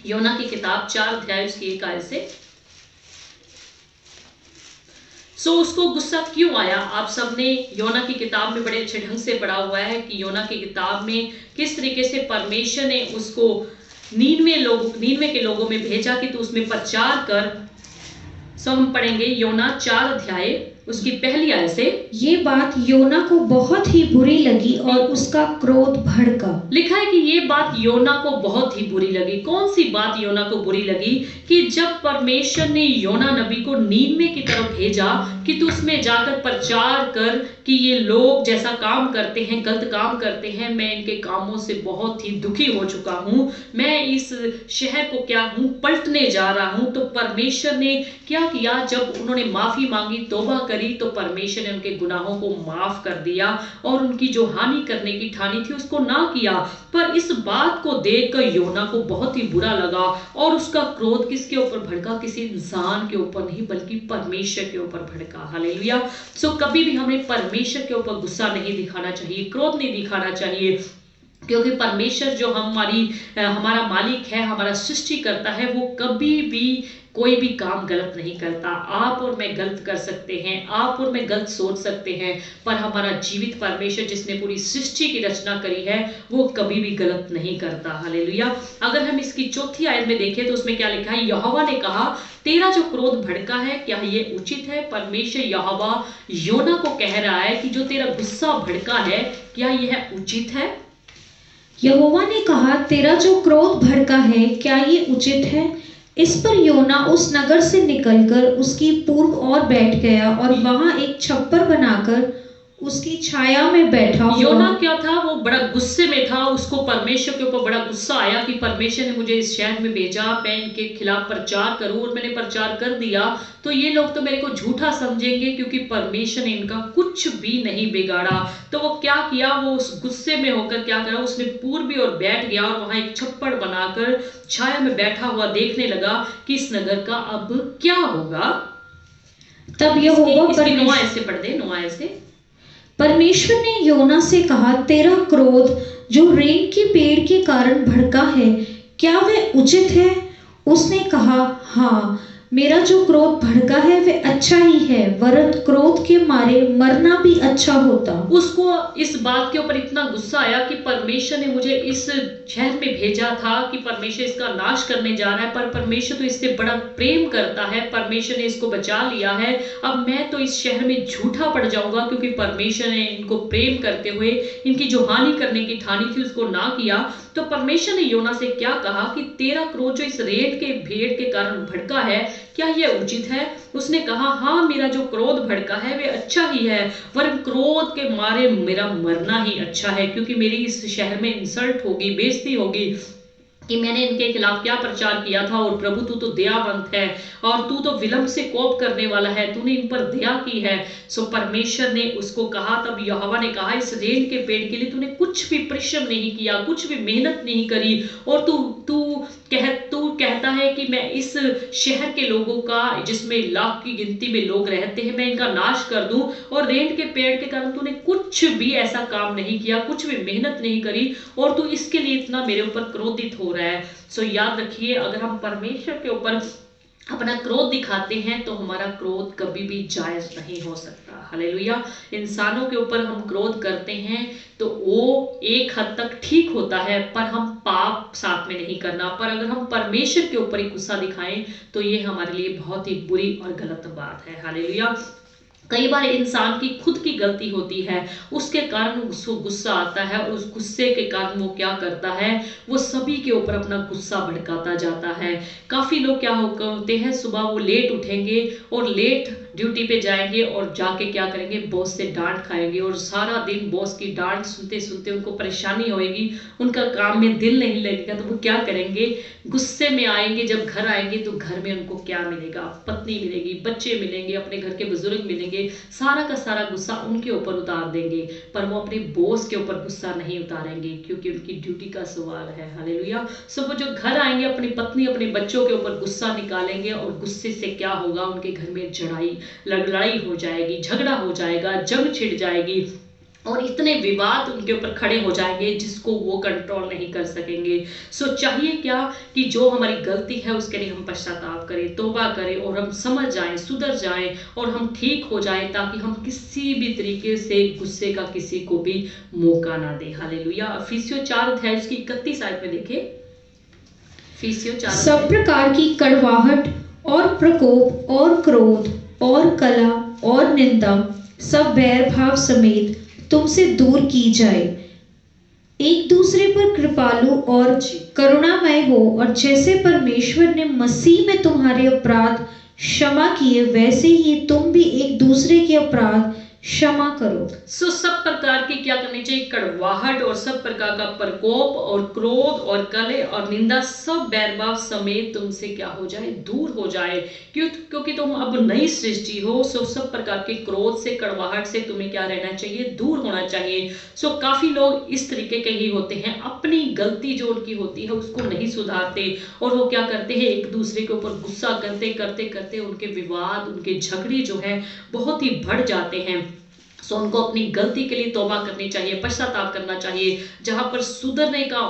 Speaker 1: योना की किताब 4 अध्याय उसकी 1 आयत से, उसको गुस्सा क्यों आया। आप सबने योना की किताब में बड़े अच्छे ढंग से पढ़ा हुआ है कि योना की किताब में किस तरीके से परमेश्वर ने उसको नीनवे के लोगों में भेजा कि तू उसमें प्रचार कर। हम पढ़ेंगे योना 4 अध्याय उसकी 1 आयत से।
Speaker 2: ये बात योना को बहुत ही बुरी लगी और उसका क्रोध भड़का।
Speaker 1: लिखा है कि ये बात योना को बहुत ही बुरी लगी। कौन सी बात योना को बुरी लगी? कि जब परमेश्वर ने योना नबी को नीनवे की तरफ भेजा कि तू उसमें जाकर प्रचार कर कि ये लोग जैसा काम करते हैं, गलत काम करते हैं, मैं इनके कामों से बहुत ही दुखी हो चुका हूं, मैं इस शहर को क्या हूं पलटने जा रहा हूं। तो परमेश्वर ने क्या किया, जब उन्होंने माफी मांगी, तौबा करी, तो परमेश्वर ने उनके गुनाहों को माफ कर दिया और उनकी जो हानि करने की ठानी थी उसको ना किया। पर इस बात को देखकर योना को बहुत ही बुरा लगा और उसका क्रोध किसके ऊपर भड़का? किसी इंसान के ऊपर नहीं बल्कि परमेश्वर के ऊपर भड़का। हालेलुया। कभी भी हमें परमेश्वर के ऊपर गुस्सा नहीं दिखाना चाहिए, क्रोध नहीं दिखाना चाहिए, क्योंकि परमेश्वर जो हमारा मालिक है, हमारा सृष्टि करता है, वो कभी भी कोई भी काम गलत नहीं करता। आप और मैं गलत कर सकते हैं, आप और मैं गलत सोच सकते हैं, पर हमारा जीवित परमेश्वर जिसने पूरी सृष्टि की रचना करी है वो कभी भी गलत नहीं करता। हालेलुया। अगर हम इसकी 4 आयत में देखें तो उसमें क्या लिखा है? यहोवा ने कहा तेरा जो क्रोध भड़का है क्या ये उचित है? परमेश्वर यहोवा योना को कह रहा है कि जो तेरा गुस्सा भड़का है क्या यह उचित है?
Speaker 2: यहोवा ने कहा तेरा जो क्रोध भड़का है क्या ये उचित है? इस पर योना उस नगर से निकलकर उसकी पूर्व ओर बैठ गया और वहां एक छप्पर बनाकर उसकी छाया में बैठा हुआ।
Speaker 1: योना क्या था? वो बड़ा गुस्से में था। उसको परमेश्वर के ऊपर बड़ा गुस्सा आया कि परमेश्वर ने मुझे इस शहर में भेजा, मैं इनके खिलाफ प्रचार करूं, और मैंने प्रचार कर दिया तो ये लोग तो मेरे को झूठा समझेंगे क्योंकि परमेश्वर ने इनका कुछ भी नहीं बिगाड़ा। तो वो क्या किया, वो उस गुस्से में होकर क्या करा, उसने पूर्वी ओर बैठ गया और वहां एक छप्पड़ बनाकर छाया में बैठा हुआ देखने लगा कि इस नगर का अब क्या होगा।
Speaker 2: तब यहोवा
Speaker 1: 9 आयत से पढ़ दे, 9 आयत से।
Speaker 2: परमेश्वर ने योना से कहा तेरा क्रोध जो रेन के पेड़ के कारण भड़का है क्या वह उचित है? उसने कहा हाँ, मेरा जो क्रोध भड़का है वह अच्छा ही है, वरन क्रोध के मारे मरना भी अच्छा होता।
Speaker 1: उसको इस बात के ऊपर इतना गुस्सा आया कि परमेश्वर ने मुझे इस शहर में भेजा था कि परमेश्वर इसका नाश करने जा रहा है, पर परमेश्वर तो इससे बड़ा प्रेम करता है, परमेश्वर ने इसको बचा लिया है। अब मैं तो इस शहर में झूठा पड़ जाऊंगा क्योंकि परमेश्वर ने इनको प्रेम करते हुए इनकी जो हानि करने की ठानी थी उसको ना किया। तो परमेश्वर ने योना से क्या कहा कि तेरा क्रोध जो इस रेत के भेड़ के कारण भड़का है क्या यह उचित है? उसने कहा हाँ, मेरा जो क्रोध भड़का है वह अच्छा ही है, वरन क्रोध के मारे मेरा मरना ही अच्छा है, क्योंकि मेरी इस शहर में इंसल्ट होगी, बेइज्जती होगी कि मैंने इनके खिलाफ क्या प्रचार किया था। और प्रभु तू तो दयावंत है और तू तो विलंब से कोप करने वाला है, तूने इन पर दया की है। सो परमेश्वर ने उसको कहा, तब यहोवा ने कहा इस रेन के पेड़ के लिए तूने कुछ भी परिश्रम नहीं किया, कुछ भी मेहनत नहीं करी, और तू कहता है कि मैं इस शहर के लोगों का, जिसमें लाख की गिनती में लोग रहते हैं, मैं इनका नाश कर दूं, और रेन के पेड़ के कारण तूने कुछ भी ऐसा काम नहीं किया, कुछ भी मेहनत नहीं करी, और तू इसके लिए इतना मेरे ऊपर क्रोधित हो रहा है। सो याद रखिए, अगर हम परमेश्वर के ऊपर अपना क्रोध दिखाते हैं तो हमारा क्रोध कभी भी जायज नहीं हो सकता। हालेलुया। इंसानों के ऊपर हम क्रोध करते हैं तो वो एक हद तक ठीक होता है, पर हम पाप साथ में नहीं करना। पर अगर हम परमेश्वर के ऊपर ही गुस्सा दिखाएं तो ये हमारे लिए बहुत ही बुरी और गलत बात है। हालेलुया। कई बार इंसान की खुद की गलती होती है, उसके कारण उसको गुस्सा आता है, और उस गुस्से के कारण वो क्या करता है, वो सभी के ऊपर अपना गुस्सा भड़काता जाता है। काफी लोग क्या होते हैं, सुबह वो लेट उठेंगे और लेट ड्यूटी पे जाएंगे और जाके क्या करेंगे, बॉस से डांट खाएंगे और सारा दिन बॉस की डांट सुनते सुनते उनको परेशानी होएगी, उनका काम में दिल नहीं लगेगा, तो वो क्या करेंगे, गुस्से में आएंगे। जब घर आएंगे तो घर में उनको क्या मिलेगा, पत्नी मिलेगी, बच्चे मिलेंगे, अपने घर के बुजुर्ग मिलेंगे, सारा का सारा गुस्सा उनके ऊपर उतार देंगे, पर वो अपने बॉस के ऊपर गुस्सा नहीं उतारेंगे क्योंकि उनकी ड्यूटी का सवाल है। हालेलुया। सो वो जो घर आएंगे अपनी पत्नी अपने बच्चों के ऊपर गुस्सा निकालेंगे और गुस्से से क्या होगा, उनके घर में लड़ाई हो जाएगी, झगड़ा हो जाएगा, जंग छिड़ जाएगी और इतने विवाद उनके ऊपर खड़े हो जाएंगे जिसको वो कंट्रोल नहीं कर सकेंगे। सो चाहिए क्या कि जो हमारी गलती है उसके लिए हम पश्चाताप करें, तौबा करें और हम समझ जाएं, सुधर जाएं और हम ठीक हो जाएं, ताकि हम किसी भी तरीके से गुस्से का किसी को भी मौका ना दें। हालेलुया। इफिसियों 4 अध्याय की 31 आयत में देखें। इफिसियों 4
Speaker 2: सब प्रकार की कड़वाहट और प्रकोप और क्रोध और कलह और निंदा सब बैर भाव समेत तुमसे दूर की जाए, एक दूसरे पर कृपालु और करुणामय हो, और जैसे परमेश्वर ने मसीह में तुम्हारे अपराध क्षमा किए, वैसे ही तुम भी एक दूसरे के अपराध क्षमा करो।
Speaker 1: सो सब प्रकार की क्या करनी चाहिए, कड़वाहट और सब प्रकार का प्रकोप और क्रोध और कलह और निंदा सब बैरभाव समेत तुमसे क्या हो जाए, दूर हो जाए, क्योंकि तुम अब नई सृष्टि हो। सो सब प्रकार के क्रोध से, कड़वाहट से तुम्हें क्या रहना चाहिए, दूर होना चाहिए। सो काफी लोग इस तरीके के ही होते हैं, अपनी गलती जो उनकी होती है उसको नहीं सुधारते और वो क्या करते हैं, एक दूसरे के ऊपर गुस्सा करते करते करते उनके विवाद, उनके झगड़े जो है बहुत ही बढ़ जाते हैं। सो उनको अपनी गलती के लिए तौबा करनी चाहिए, पश्चाताप करना चाहिए, जहां पर सुधरने का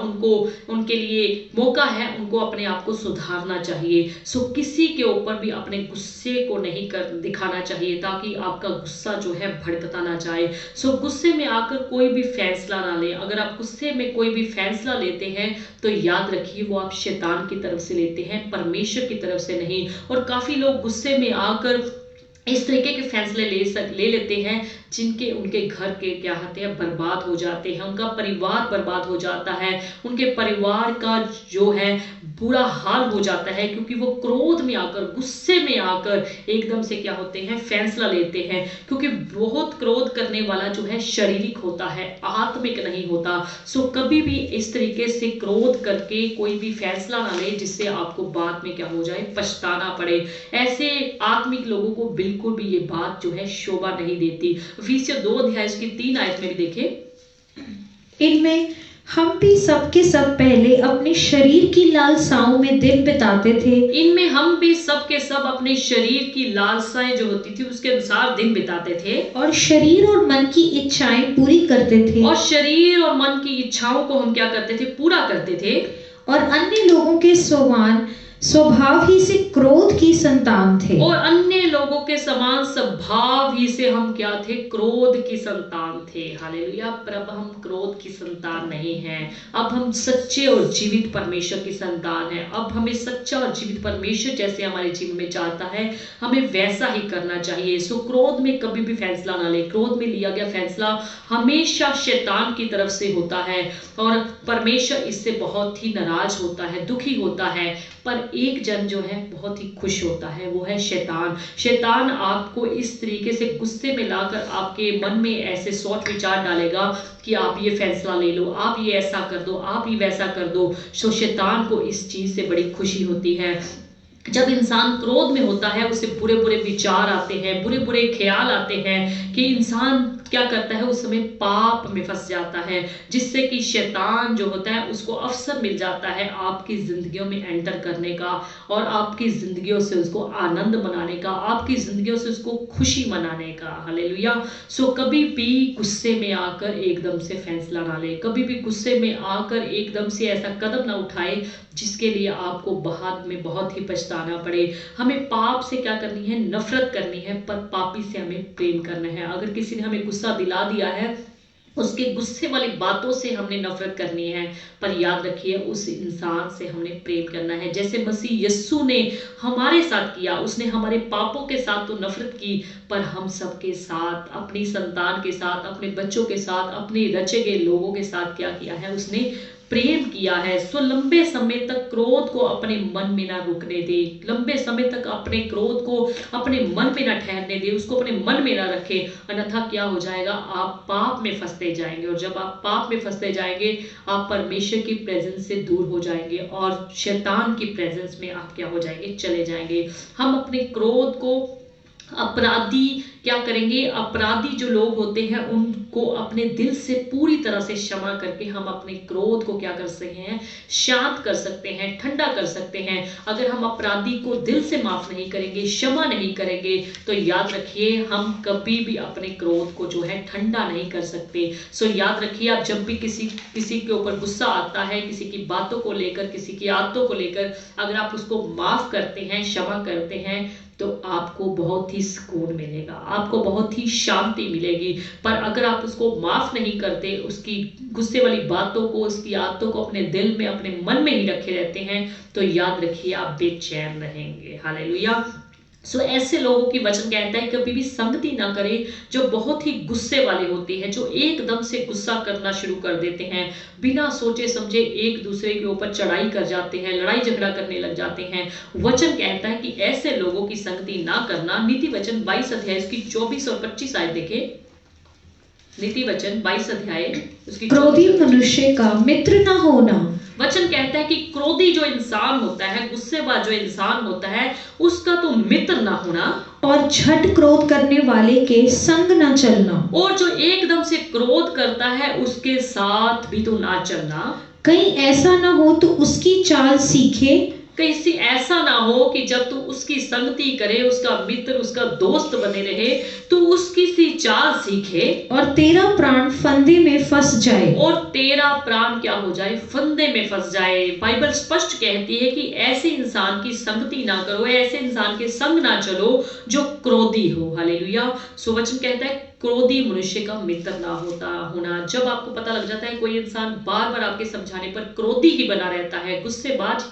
Speaker 1: उनके लिए मौका है, उनको अपने आप को सुधारना चाहिए। सो किसी के ऊपर भी अपने गुस्से को नहीं दिखाना चाहिए, ताकि आपका गुस्सा जो है भड़कता ना जाए। सो गुस्से में आकर कोई भी फैसला ना ले। अगर आप गुस्से में कोई भी फैसला लेते हैं तो याद रखिए वो आप शैतान की तरफ से लेते हैं, परमेश्वर की तरफ से नहीं। और काफी लोग गुस्से में आकर इस तरीके के फैसले ले लेते हैं जिनके उनके घर के क्या होते हैं, बर्बाद हो जाते हैं, उनका परिवार बर्बाद हो जाता है, उनके परिवार का जो है बुरा हाल हो जाता है, क्योंकि वो क्रोध में आकर, गुस्से में आकर एकदम से क्या होते हैं, फैसला लेते हैं। क्योंकि बहुत क्रोध करने वाला जो है शारीरिक होता है, आत्मिक नहीं होता। सो कभी भी इस तरीके से क्रोध करके कोई भी फैसला ना ले जिससे आपको बाद में क्या हो जाए, पछताना पड़े। ऐसे आत्मिक लोगों को बिल्कुल भी ये बात जो है शोभा नहीं देती। इफिसियों 2 अध्याय की 3 आयत में भी देखें।
Speaker 2: इनमें हम भी सब के सब पहले अपने शरीर की लालसाओं में दिन बिताते थे।
Speaker 1: इनमें हम भी सब के सब अपने शरीर की लालसाएं जो होती थी उसके अनुसार दिन बिताते थे,
Speaker 2: और शरीर और मन की इच्छाएं पूरी करते थे।
Speaker 1: और शरीर और मन की इच्छाओं को हम क्या करते थे, पूरा करते थे।
Speaker 2: और अन्य लोगों के स्वभाव ही से क्रोध की संतान थे।
Speaker 1: और अन्य लोगों के समान स्वभाव ही से हम क्या थे, क्रोध की संतान थे। हालेलुया। पर अब हम क्रोध की संतान नहीं हैं, अब हम सच्चे और जीवित परमेश्वर की संतान हैं। अब हमें सच्चा और जीवित परमेश्वर जैसे हमारे जीवन में चाहता है, हमें वैसा ही करना चाहिए। सो क्रोध में कभी भी फैसला ना ले। क्रोध में लिया गया फैसला हमेशा शैतान की तरफ से होता है और परमेश्वर इससे बहुत ही नाराज होता है, दुखी होता है। पर एक जन जो है बहुत ही खुश होता है, वो है शैतान। शैतान आपको इस तरीके से गुस्से में लाकर आपके मन में ऐसे सोच विचार डालेगा कि आप ये फैसला ले लो, आप ये ऐसा कर दो, आप ये वैसा कर दो। सो शैतान को इस चीज से बड़ी खुशी होती है। जब इंसान क्रोध में होता है उसे बुरे बुरे विचार आते हैं, बुरे बुरे ख्याल आते हैं कि इंसान क्या करता है, उस समय पाप में फंस जाता है, जिससे कि शैतान जो होता है उसको अवसर मिल जाता है आपकी जिंदगियों में एंटर करने का और आपकी जिंदगियों से उसको आनंद मनाने का, आपकी जिंदगियों से उसको खुशी मनाने का। हालेलुया। सो कभी भी गुस्से में आकर एकदम से फैसला ना ले, कभी भी गुस्से में आकर एकदम से ऐसा कदम ना उठाए जिसके लिए आपको बाद में बहुत ही पछताना पड़े। हमें पाप से क्या करनी है, नफरत करनी है, पर पापी से हमें प्रेम करना है। अगर किसी ने हमें गुस्सा दिला दिया है, उसके गुस्से वाली बातों से हमने नफरत करनी है, पर याद रखिए उस इंसान से हमने प्रेम करना है। जैसे मसीह यस्सु ने हमारे साथ किया, उसने हमारे पापों के साथ तो नफरत की, पर हम सबके साथ, अपनी संतान के साथ, अपने बच्चों के साथ, अपने रचे गए लोगों के साथ क्या किया है, उसने प्रेम किया है, सो लंबे समय तक क्रोध को अपने मन में ना रुकने दे, लंबे समय तक अपने क्रोध को अपने मन में ना ठहरने दे, उसको अपने मन में ना रखे, अन्यथा क्या हो जाएगा, आप पाप में फंसते जाएंगे। और जब आप पाप में फंसते जाएंगे, आप परमेश्वर की प्रेजेंस से दूर हो जाएंगे और शैतान की प्रेजेंस में आप क्या हो जाएंगे, चले जाएंगे। हम अपने क्रोध को, अपराधी क्या करेंगे, अपराधी जो लोग होते हैं उनको अपने दिल से पूरी तरह से क्षमा करके हम अपने क्रोध को क्या कर सकते हैं, शांत कर सकते हैं, ठंडा कर सकते हैं। अगर हम अपराधी को दिल से माफ नहीं करेंगे, क्षमा नहीं करेंगे, तो याद रखिए हम कभी भी अपने क्रोध को जो है ठंडा नहीं कर सकते। सो याद रखिए, आप जब भी किसी के ऊपर गुस्सा आता है, किसी की बातों को लेकर, किसी की आदतों को लेकर, अगर आप उसको माफ करते हैं, क्षमा करते हैं, तो आपको बहुत ही सुकून मिलेगा, आपको बहुत ही शांति मिलेगी। पर अगर आप उसको माफ नहीं करते, उसकी गुस्से वाली बातों को, उसकी आदतों को अपने दिल में, अपने मन में ही रखे रहते हैं, तो याद रखिए आप बेचैन रहेंगे। हालेलुया। सो ऐसे लोगों की वचन कहता है कभी भी संगति ना करें जो बहुत ही गुस्से वाले होते हैं, जो एकदम से गुस्सा करना शुरू कर देते हैं, बिना सोचे समझे एक दूसरे के ऊपर चढ़ाई कर जाते हैं, लड़ाई झगड़ा करने लग जाते हैं। वचन कहता है कि ऐसे लोगों की संगति ना करना। नीति वचन 22 अध्याय उसकी 24 और 25 आयत देखें। नीति वचन 22 अध्याय उसकी
Speaker 2: क्रोधी मनुष्य का मित्र ना होना।
Speaker 1: वचन कहता है कि क्रोधी जो इंसान होता है, गुस्सेबाज जो इंसान होता है, उसका तो मित्र ना होना,
Speaker 2: और झट क्रोध करने वाले के संग न चलना,
Speaker 1: और जो एकदम से क्रोध करता है उसके साथ भी तो ना चलना।
Speaker 2: कहीं ऐसा ना हो तो उसकी चाल सीखे,
Speaker 1: कहीं ऐसा ना हो कि जब तू उसकी संगति करे, उसका मित्र, उसका दोस्त बने रहे, तो उसकी सी चाल सीखे
Speaker 2: और तेरा प्राण फंदे में फंस जाए,
Speaker 1: और तेरा प्राण क्या हो जाए, फंदे में फंस जाए। बाइबल स्पष्ट कहती है कि ऐसे इंसान की संगति ना करो, ऐसे इंसान के संग ना चलो जो क्रोधी हो। हालेलुया। सो वचन कहता है क्रोधी मनुष्य का मित्र ना होना। जब आपको पता लग जाता है कोई इंसान बार बार आपके समझाने पर क्रोधी ही बना रहता है, गुस्सेबाज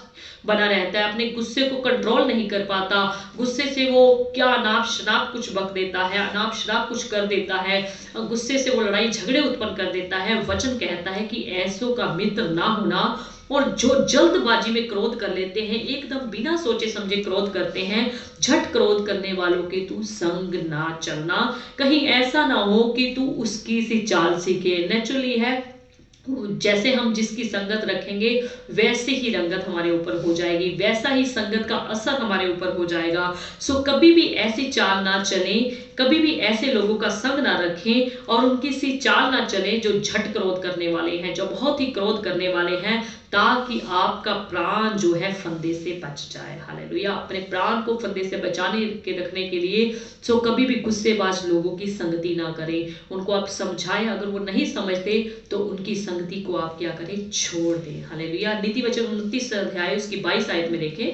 Speaker 1: बना रहता है, अपने गुस्से को कंट्रोल नहीं कर पाता, गुस्से से वो क्या अनाप शनाप कुछ बक देता है, अनाप शनाप कुछ कर देता है, गुस्से से वो लड़ाई झगड़े उत्पन्न कर देता है, वचन कहता है कि ऐसों का मित्र ना होना। और जो जल्दबाजी में क्रोध कर लेते हैं, एकदम बिना सोचे समझे क्रोध करते हैं, झट क्रोध करने वालों के तू संग ना चलना। कहीं ऐसा ना हो कि तू उसकी सी चाल सीखे। नेचुरली है, जैसे हम जिसकी संगत रखेंगे वैसे ही रंगत हमारे ऊपर हो जाएगी, वैसा ही संगत का असर हमारे ऊपर हो जाएगा। सो कभी भी ऐसी चाल ना चलें, कभी भी ऐसे लोगों का संग ना रखें और उनकी सी चाल ना चलें जो झट क्रोध करने वाले हैं, जो बहुत ही क्रोध करने वाले हैं, ताकि आपका प्राण जो है फंदे से बच जाए। हालेलुया। अपने प्राण को फंदे से बचाने के रखने के लिए सो कभी भी गुस्सेबाज लोगों की संगति ना करें। उनको आप समझाएं, अगर वो नहीं समझते तो उनकी संगति को आप क्या करें, छोड़ दें। हालेलुया। नीति वचन 29 अध्याय उसकी 22 आयत में देखें।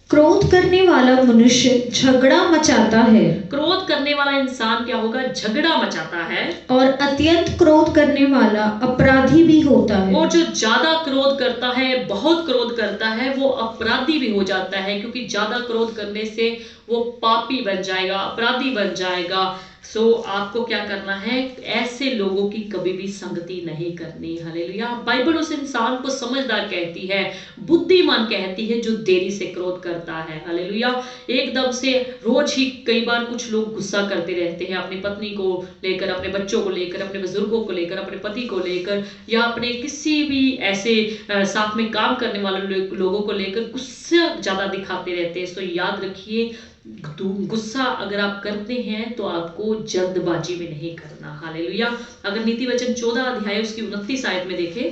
Speaker 2: क्रोध करने वाला मनुष्य झगड़ा मचाता है,
Speaker 1: क्रोध करने वाला इंसान क्या होगा, झगड़ा मचाता है,
Speaker 2: और अत्यंत क्रोध करने वाला अपराधी भी होता है।
Speaker 1: और जो ज्यादा क्रोध करता है, बहुत क्रोध करता है, वो अपराधी भी हो जाता है, क्योंकि ज्यादा क्रोध करने से वो पापी बन जाएगा, अपराधी बन जाएगा। सो आपको क्या करना है, ऐसे लोगों की कभी भी संगति नहीं करनी। हालेलुया। बाइबल उस इंसान को समझदार कहती है, बुद्धिमान कहती है जो देरी से क्रोध करता है। हालेलुया। एकदम से रोज ही कई बार कुछ लोग गुस्सा करते रहते हैं, अपनी पत्नी को लेकर, अपने बच्चों को लेकर, अपने बुजुर्गों को लेकर, अपने पति को लेकर, या अपने किसी भी ऐसे साथ में काम करने वाले लोगों को लेकर गुस्सा ज्यादा दिखाते रहते हैं। सो याद रखिए, गुस्सा अगर आप करते हैं तो आपको जल्दबाजी में नहीं करना। हालेलुया। अगर नीति वचन 14 अध्याय उसकी 29 आयत में देखें,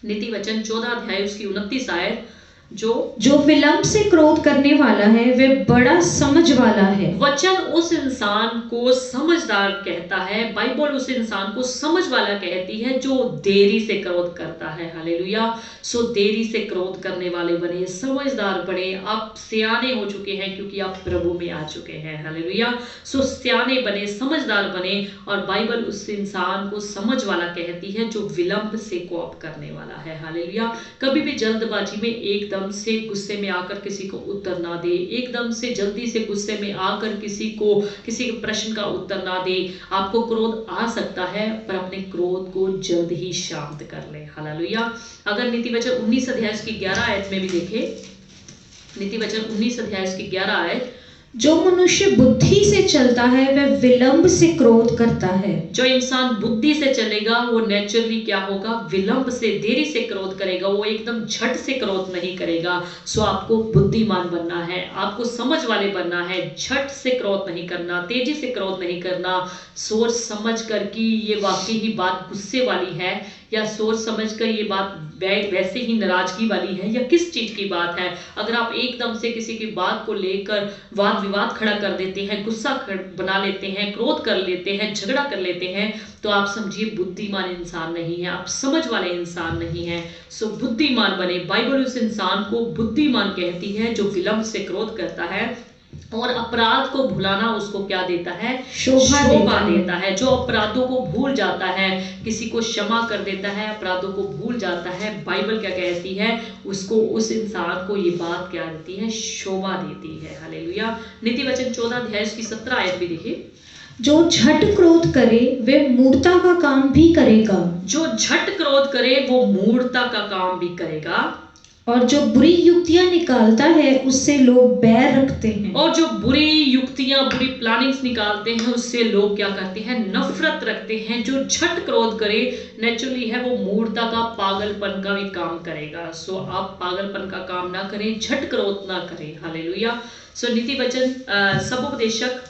Speaker 1: नीति वचन 14 अध्याय उसकी 29 आयत, जो
Speaker 2: विलंब से क्रोध करने वाला है वह बड़ा समझ वाला है।
Speaker 1: वचन उस इंसान को समझदार कहता है, बाइबल उस इंसान को समझ वाला कहती है जो देरी से क्रोध करता है। हालेलुया। सो देरी से क्रोध करने वाले बने, समझदार बने, आप सियाने हो चुके हैं क्योंकि आप प्रभु में आ चुके हैं। हालेलुया। सो सियाने बने, समझदार बने, और बाइबल उस इंसान को समझ वाला कहती है जो विलंब से कोप करने वाला है। हालेलुया। कभी भी जल्दबाजी में एकदम एकदम से गुस्से में आकर किसी को उत्तर ना दे, एकदम से जल्दी से गुस्से में आकर किसी के प्रश्न का उत्तर ना दे। आपको क्रोध आ सकता है, पर अपने क्रोध को जल्द ही शांत कर ले। हालेलुया। अगर नीतिवचन 19 अध्याय की 11 आयत में भी देखें, नीतिवचन 19 अध्याय की 11 आयत,
Speaker 2: जो मनुष्य बुद्धि से चलता है वह विलंब से क्रोध करता है।
Speaker 1: जो इंसान बुद्धि से चलेगा वो नेचुरली क्या होगा, विलंब से, देरी से क्रोध करेगा, वो एकदम झट से क्रोध नहीं करेगा। सो आपको बुद्धिमान बनना है, आपको समझ वाले बनना है, झट से क्रोध नहीं करना, तेजी से क्रोध नहीं करना, सोच समझ कर कि ये वाकई ही बात गुस्से वाली है, या सोच समझकर ये बात वैसे ही नाराजगी वाली है, या किस चीज की बात है। अगर आप एकदम से किसी की बात को लेकर वाद विवाद खड़ा कर देते हैं, गुस्सा बना लेते हैं, क्रोध कर लेते हैं, झगड़ा कर लेते हैं, तो आप समझिए बुद्धिमान इंसान नहीं है, आप समझ वाले इंसान नहीं है। सो बुद्धिमान बने। बाइबल उस इंसान को बुद्धिमान कहती है जो विलंब से क्रोध करता है, और अपराध को भुलाना उसको क्या देता है, शोभा देता है। जो अपराधों को भूल जाता है, किसी को क्षमा कर देता है, अपराधों को भूल जाता है, बाइबल क्या कहती है, उसको, उस इंसान को ये बात क्या देती है, शोभा देती है। हालेलुया। नीतिवचन 14 अध्याय की 17 आयत भी देखिए,
Speaker 2: जो झट क्रोध करे वे मूर्खता का काम भी करेगा।
Speaker 1: जो झट क्रोध करे वो मूर्खता का काम भी करेगा,
Speaker 2: और जो बुरी युक्तियां निकालता है उससे लोग बैर रखते हैं।
Speaker 1: और जो बुरी युक्तियां, बुरी प्लानिंग्स निकालते हैं उससे लोग क्या करते हैं, नफरत रखते हैं। जो झट क्रोध करे नेचुरली है वो मूर्खता का, पागलपन का भी काम करेगा। सो आप पागलपन का काम ना करें, झट क्रोध ना करें। हालेलुया। सो नीतिवचन समुपदेशक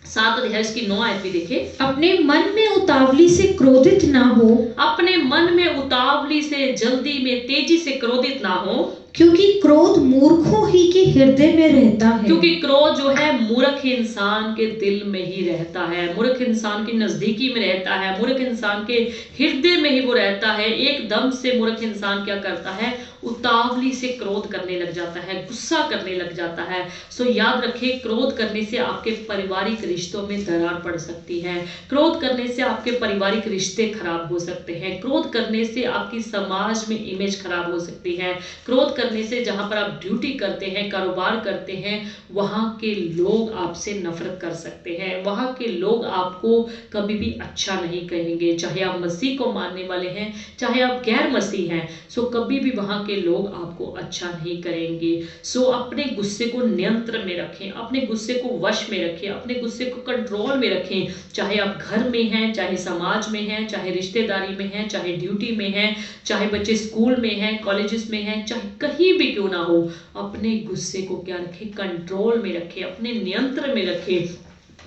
Speaker 1: 7 अध्याय की 9 आयत भी देखे,
Speaker 2: अपने मन में उतावली से क्रोधित ना हो,
Speaker 1: अपने मन में उतावली से, जल्दी में, तेजी से क्रोधित ना हो,
Speaker 2: क्योंकि क्रोध मूर्खों ही के हृदय में रहता है।
Speaker 1: क्योंकि क्रोध जो है मूर्ख इंसान के दिल में ही रहता है, मूर्ख इंसान की नजदीकी में रहता है, मूर्ख इंसान के हृदय में ही वो रहता है। एकदम से मूर्ख इंसान क्या करता है, उतावली से क्रोध करने लग जाता है, गुस्सा करने लग जाता है। सो याद रखें, क्रोध करने से आपके पारिवारिक रिश्तों में दरार पड़ सकती है, क्रोध करने से आपके पारिवारिक रिश्ते खराब हो सकते हैं, क्रोध करने से आपकी समाज में इमेज खराब हो सकती है, क्रोध करने से जहां पर आप ड्यूटी करते हैं, कारोबार करते हैं, वहां के लोग आपसे नफरत कर सकते हैं, वहां के लोग आपको कभी भी अच्छा नहीं कहेंगे, चाहे आप मसीह को मानने वाले हैं, चाहे आप गैर मसीह हैं। सो कभी भी वहां के लोग आपको अच्छा नहीं करेंगे। सो अपने गुस्से को नियंत्रण में रखें, अपने गुस्से को वश में रखें, अपने गुस्से को कंट्रोल में रखें। चाहे आप घर में हैं, चाहे समाज में हैं, चाहे रिश्तेदारी में हैं, चाहे ड्यूटी में हैं, चाहे बच्चे स्कूल में हैं, कॉलेजेस में हैं, चाहे कहीं भी क्यों ना हो, अपने गुस्से को क्या रखें, कंट्रोल में रखें, अपने नियंत्रण में रखें।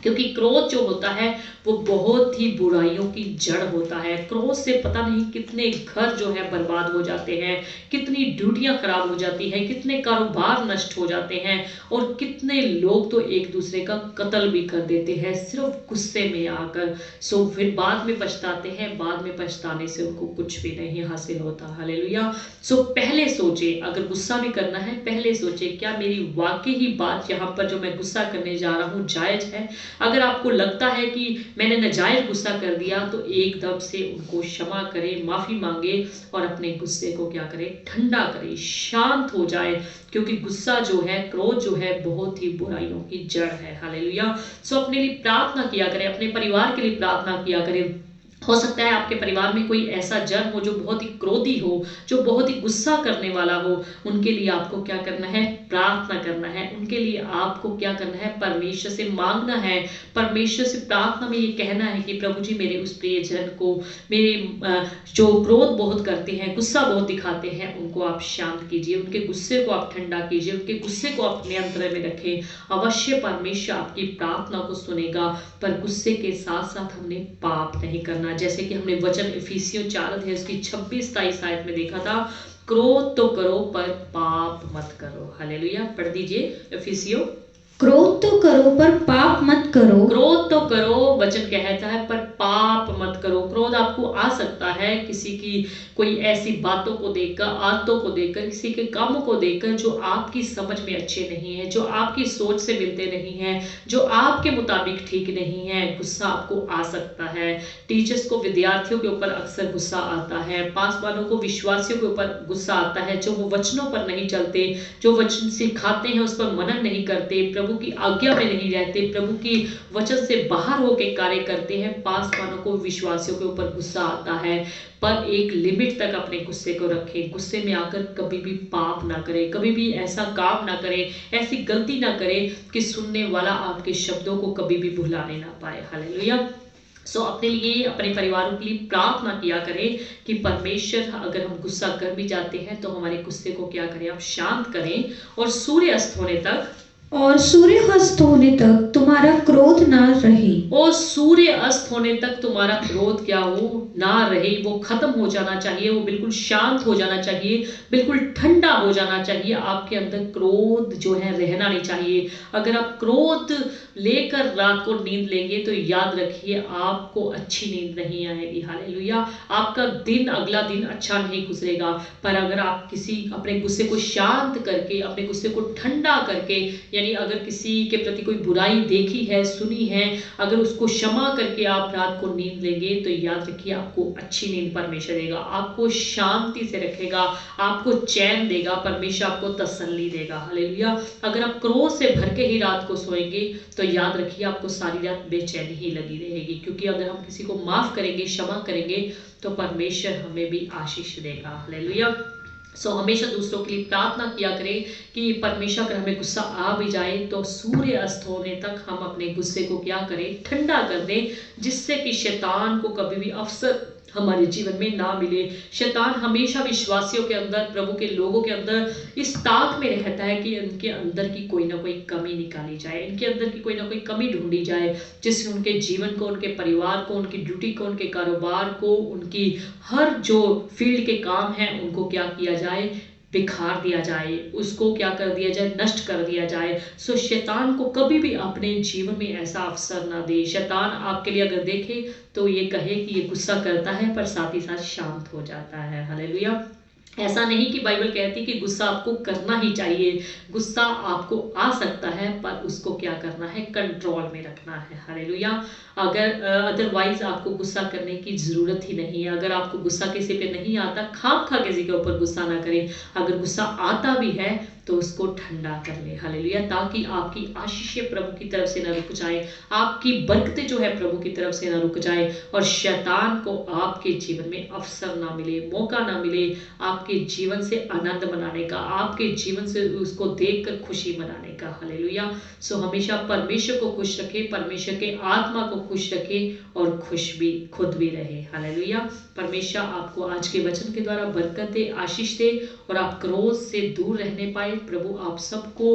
Speaker 1: क्योंकि क्रोध जो होता है वो बहुत ही बुराइयों की जड़ होता है। क्रोध से पता नहीं कितने घर जो है बर्बाद हो जाते हैं, कितनी ड्यूटियां खराब हो जाती हैं, कितने कारोबार नष्ट हो जाते हैं, और कितने लोग तो एक दूसरे का कत्ल भी कर देते हैं सिर्फ गुस्से में आकर। सो फिर बाद में पछताते हैं, बाद में पछताने से उनको कुछ भी नहीं हासिल होता। हालेलुया। सो पहले सोचे, अगर गुस्सा भी करना है पहले सोचे, क्या मेरी वाकई ही बात यहाँ पर जो मैं गुस्सा करने जा रहा हूँ जायज है। अगर आपको लगता है कि मैंने नाजायज गुस्सा कर दिया, तो एकदम से उनको क्षमा करें, माफी मांगे, और अपने गुस्से को क्या करें, ठंडा करें, शांत हो जाए। क्योंकि गुस्सा जो है, क्रोध जो है, बहुत ही बुराइयों की जड़ है। हालेलुया। सो अपने लिए प्रार्थना किया करें, अपने परिवार के लिए प्रार्थना किया करें। हो सकता है आपके परिवार में कोई ऐसा जन हो जो बहुत ही क्रोधी हो, जो बहुत ही गुस्सा करने वाला हो। उनके लिए आपको क्या करना है, प्रार्थना करना है। उनके लिए आपको क्या करना है, परमेश्वर से मांगना है, परमेश्वर से प्रार्थना में ये कहना है कि प्रभु जी मेरे उस प्रिय जन को, मेरे जो क्रोध बहुत करते हैं, गुस्सा बहुत दिखाते हैं, उनको आप शांत कीजिए, उनके गुस्से को आप ठंडा कीजिए, उनके गुस्से को आप नियंत्रण में रखें। अवश्य परमेश्वर आपकी प्रार्थना को सुनेगा, पर गुस्से के साथ साथ हमने पाप नहीं करना। जैसे कि हमने वचन इफिसियों 4 अध्याय उसकी 26-27 आयत में देखा था, क्रोध तो करो पर पाप मत करो। हालेलुया। पढ़ दीजिए इफिसियों।
Speaker 2: क्रोध तो करो पर पाप मत करो।
Speaker 1: क्रोध तो करो, वचन कहता है, पर पाप मत करो। क्रोध आपको आ सकता है किसी की कोई ऐसी बातों को देखकर, आदतों को देखकर, किसी के कामों को देखकर जो आपकी समझ में अच्छे नहीं है, जो आपकी सोच से मिलते नहीं हैं, जो आपके मुताबिक ठीक नहीं है। गुस्सा आपको आ सकता है। टीचर्स को विद्यार्थियों के ऊपर अक्सर गुस्सा आता है, पासवानों को विश्वासियों के ऊपर गुस्सा आता है, जो वो वचनों पर नहीं चलते, जो वचन सिखाते हैं उस पर मनन नहीं करते, प्रभु की आज्ञा में नहीं रहते, प्रभु की वचन से बाहर होकर कार्य करते हैं। पासवानों को विश्वासियों के ऊपर गुस्सा आता है, पर एक लिमिट तक अपने गुस्से को रखें। गुस्से में आकर कभी भी पाप ना करें, कभी भी ऐसा काम ना करें, ऐसी गलती ना करें कि सुनने वाला आपके शब्दों को कभी भी भुलाने ना पाए। हालेलुया। अपने लिए, अपने परिवारों के लिए प्रार्थना किया करें कि परमेश्वर, अगर हम गुस्सा कर भी जाते हैं तो हमारे गुस्से को क्या करें, आप शांत करें और सूर्य अस्त होने तक तुम्हारा क्रोध ना रहे। और सूर्य अस्त होने तक तुम्हारा क्रोध क्या हो, ना रहे। वो खत्म हो जाना चाहिए, वो बिल्कुल शांत हो जाना चाहिए, बिल्कुल ठंडा हो जाना चाहिए। आपके अंदर क्रोध जो है रहना नहीं चाहिए। अगर आप क्रोध लेकर रात को नींद लेंगे तो याद रखिए आपको अच्छी नींद नहीं आएगी। हालेलुया। आपका दिन, अगला दिन अच्छा नहीं गुजरेगा। पर अगर आप किसी अपने गुस्से को शांत करके, अपने गुस्से को ठंडा करके, यानी अगर किसी के प्रति कोई बुराई देखी है, सुनी है, अगर उसको क्षमा करके आप रात को नींद लेंगे तो याद रखिए आपको अच्छी नींद परमेश्वर देगा, आपको शांति से रखेगा, आपको चैन देगा, परमेश्वर आपको तसल्ली देगा। हालेलुया। अगर आप क्रोध से भर के ही रात को सोएंगे तो याद रखिए आपको सारी रात बेचैनी ही लगी रहेगी, क्योंकि अगर हम किसी को माफ करेंगे, क्षमा करेंगे तो परमेश्वर हमें भी आशीष देगा। हालेलुया। हमेशा दूसरों के लिए प्रार्थना किया करें कि परमेश्वर, अगर हमें गुस्सा आ भी जाए तो सूर्य अस्त होने तक हम अपने गुस्से को क्या करें, ठंडा कर दें, जिससे कि शैतान को कभी भी अवसर हमारे जीवन में ना मिले। शैतान हमेशा विश्वासियों के अंदर, प्रभु के लोगों के अंदर इस ताक में रहता है कि इनके अंदर की कोई ना कोई कमी निकाली जाए, इनके अंदर की कोई ना कोई कमी ढूंढी जाए, जिससे उनके जीवन को, उनके परिवार को, उनकी ड्यूटी को, उनके कारोबार को, उनकी हर जो फील्ड के काम हैं उनको क्या किया जाए, बिखार दिया जाए, उसको क्या कर दिया जाए, नष्ट कर दिया जाए। शैतान को कभी भी अपने जीवन में ऐसा अवसर ना दे। शैतान आपके लिए अगर देखे तो ये कहे कि ये गुस्सा करता है पर साथ ही साथ शांत हो जाता है। हालेलुया। ऐसा नहीं कि बाइबल कहती कि गुस्सा आपको करना ही चाहिए। गुस्सा आपको आ सकता है पर उसको क्या करना है, कंट्रोल में रखना है। हालेलुया। अगर अदरवाइज आपको गुस्सा करने की जरूरत ही नहीं है। अगर आपको गुस्सा किसी पे नहीं आता, खामखा किसी के ऊपर गुस्सा ना करें। अगर गुस्सा आता भी है तो उसको ठंडा कर ले। हालेलुया। ताकि आपकी आशीषें प्रभु की तरफ से ना रुक जाए, आपकी बरकतें जो है प्रभु की तरफ से ना रुक जाए, और शैतान को आपके जीवन में अवसर ना मिले, मौका ना मिले आपके जीवन से आनंद मनाने का, आपके जीवन से उसको देखकर खुशी मनाने का। हालेलुया। हमेशा परमेश्वर को खुश रखे, परमेश्वर के आत्मा को खुश रखे और खुश भी खुद भी रहे। हालेलुया। परमेश्वर आपको आज के वचन के द्वारा बरकत दे, आशीष दे, और आप क्रोध से दूर रहने पाए। प्रभु आप सबको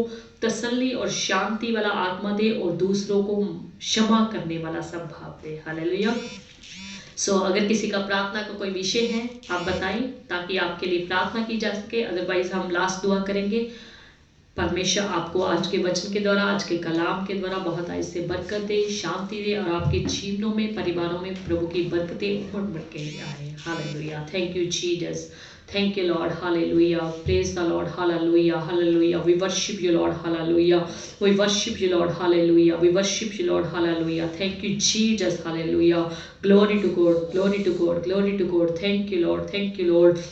Speaker 1: तसल्ली और शांति वाला आत्मा दे और दूसरों को क्षमा करने वाला सब भाव दे। हालेलुया। अगर किसी का प्रार्थना का कोई विषय है आप बताएं ताकि आपके लिए प्रार्थना की जा सके। अदरवाइज हम लास्ट दुआ करेंगे। परमेश्वर आपको आज के वचन के द्वारा, आज के कलाम के द्वारा बहुत आज से बरकत दे, शांति दे, और आपके जीवनों में, परिवारों में प्रभु की बरकतें उमड़ उमड़ के आए। Hallelujah. Thank you Jesus. Thank you, Lord. Hallelujah. Praise the Lord. Hallelujah. Hallelujah. We worship you, Lord. Hallelujah. We worship you, Lord. Hallelujah. We worship you, Lord. Hallelujah. Thank you, Jesus. Hallelujah. Glory to God. Glory to God. Glory to God. Thank you, Lord. Thank you, Lord.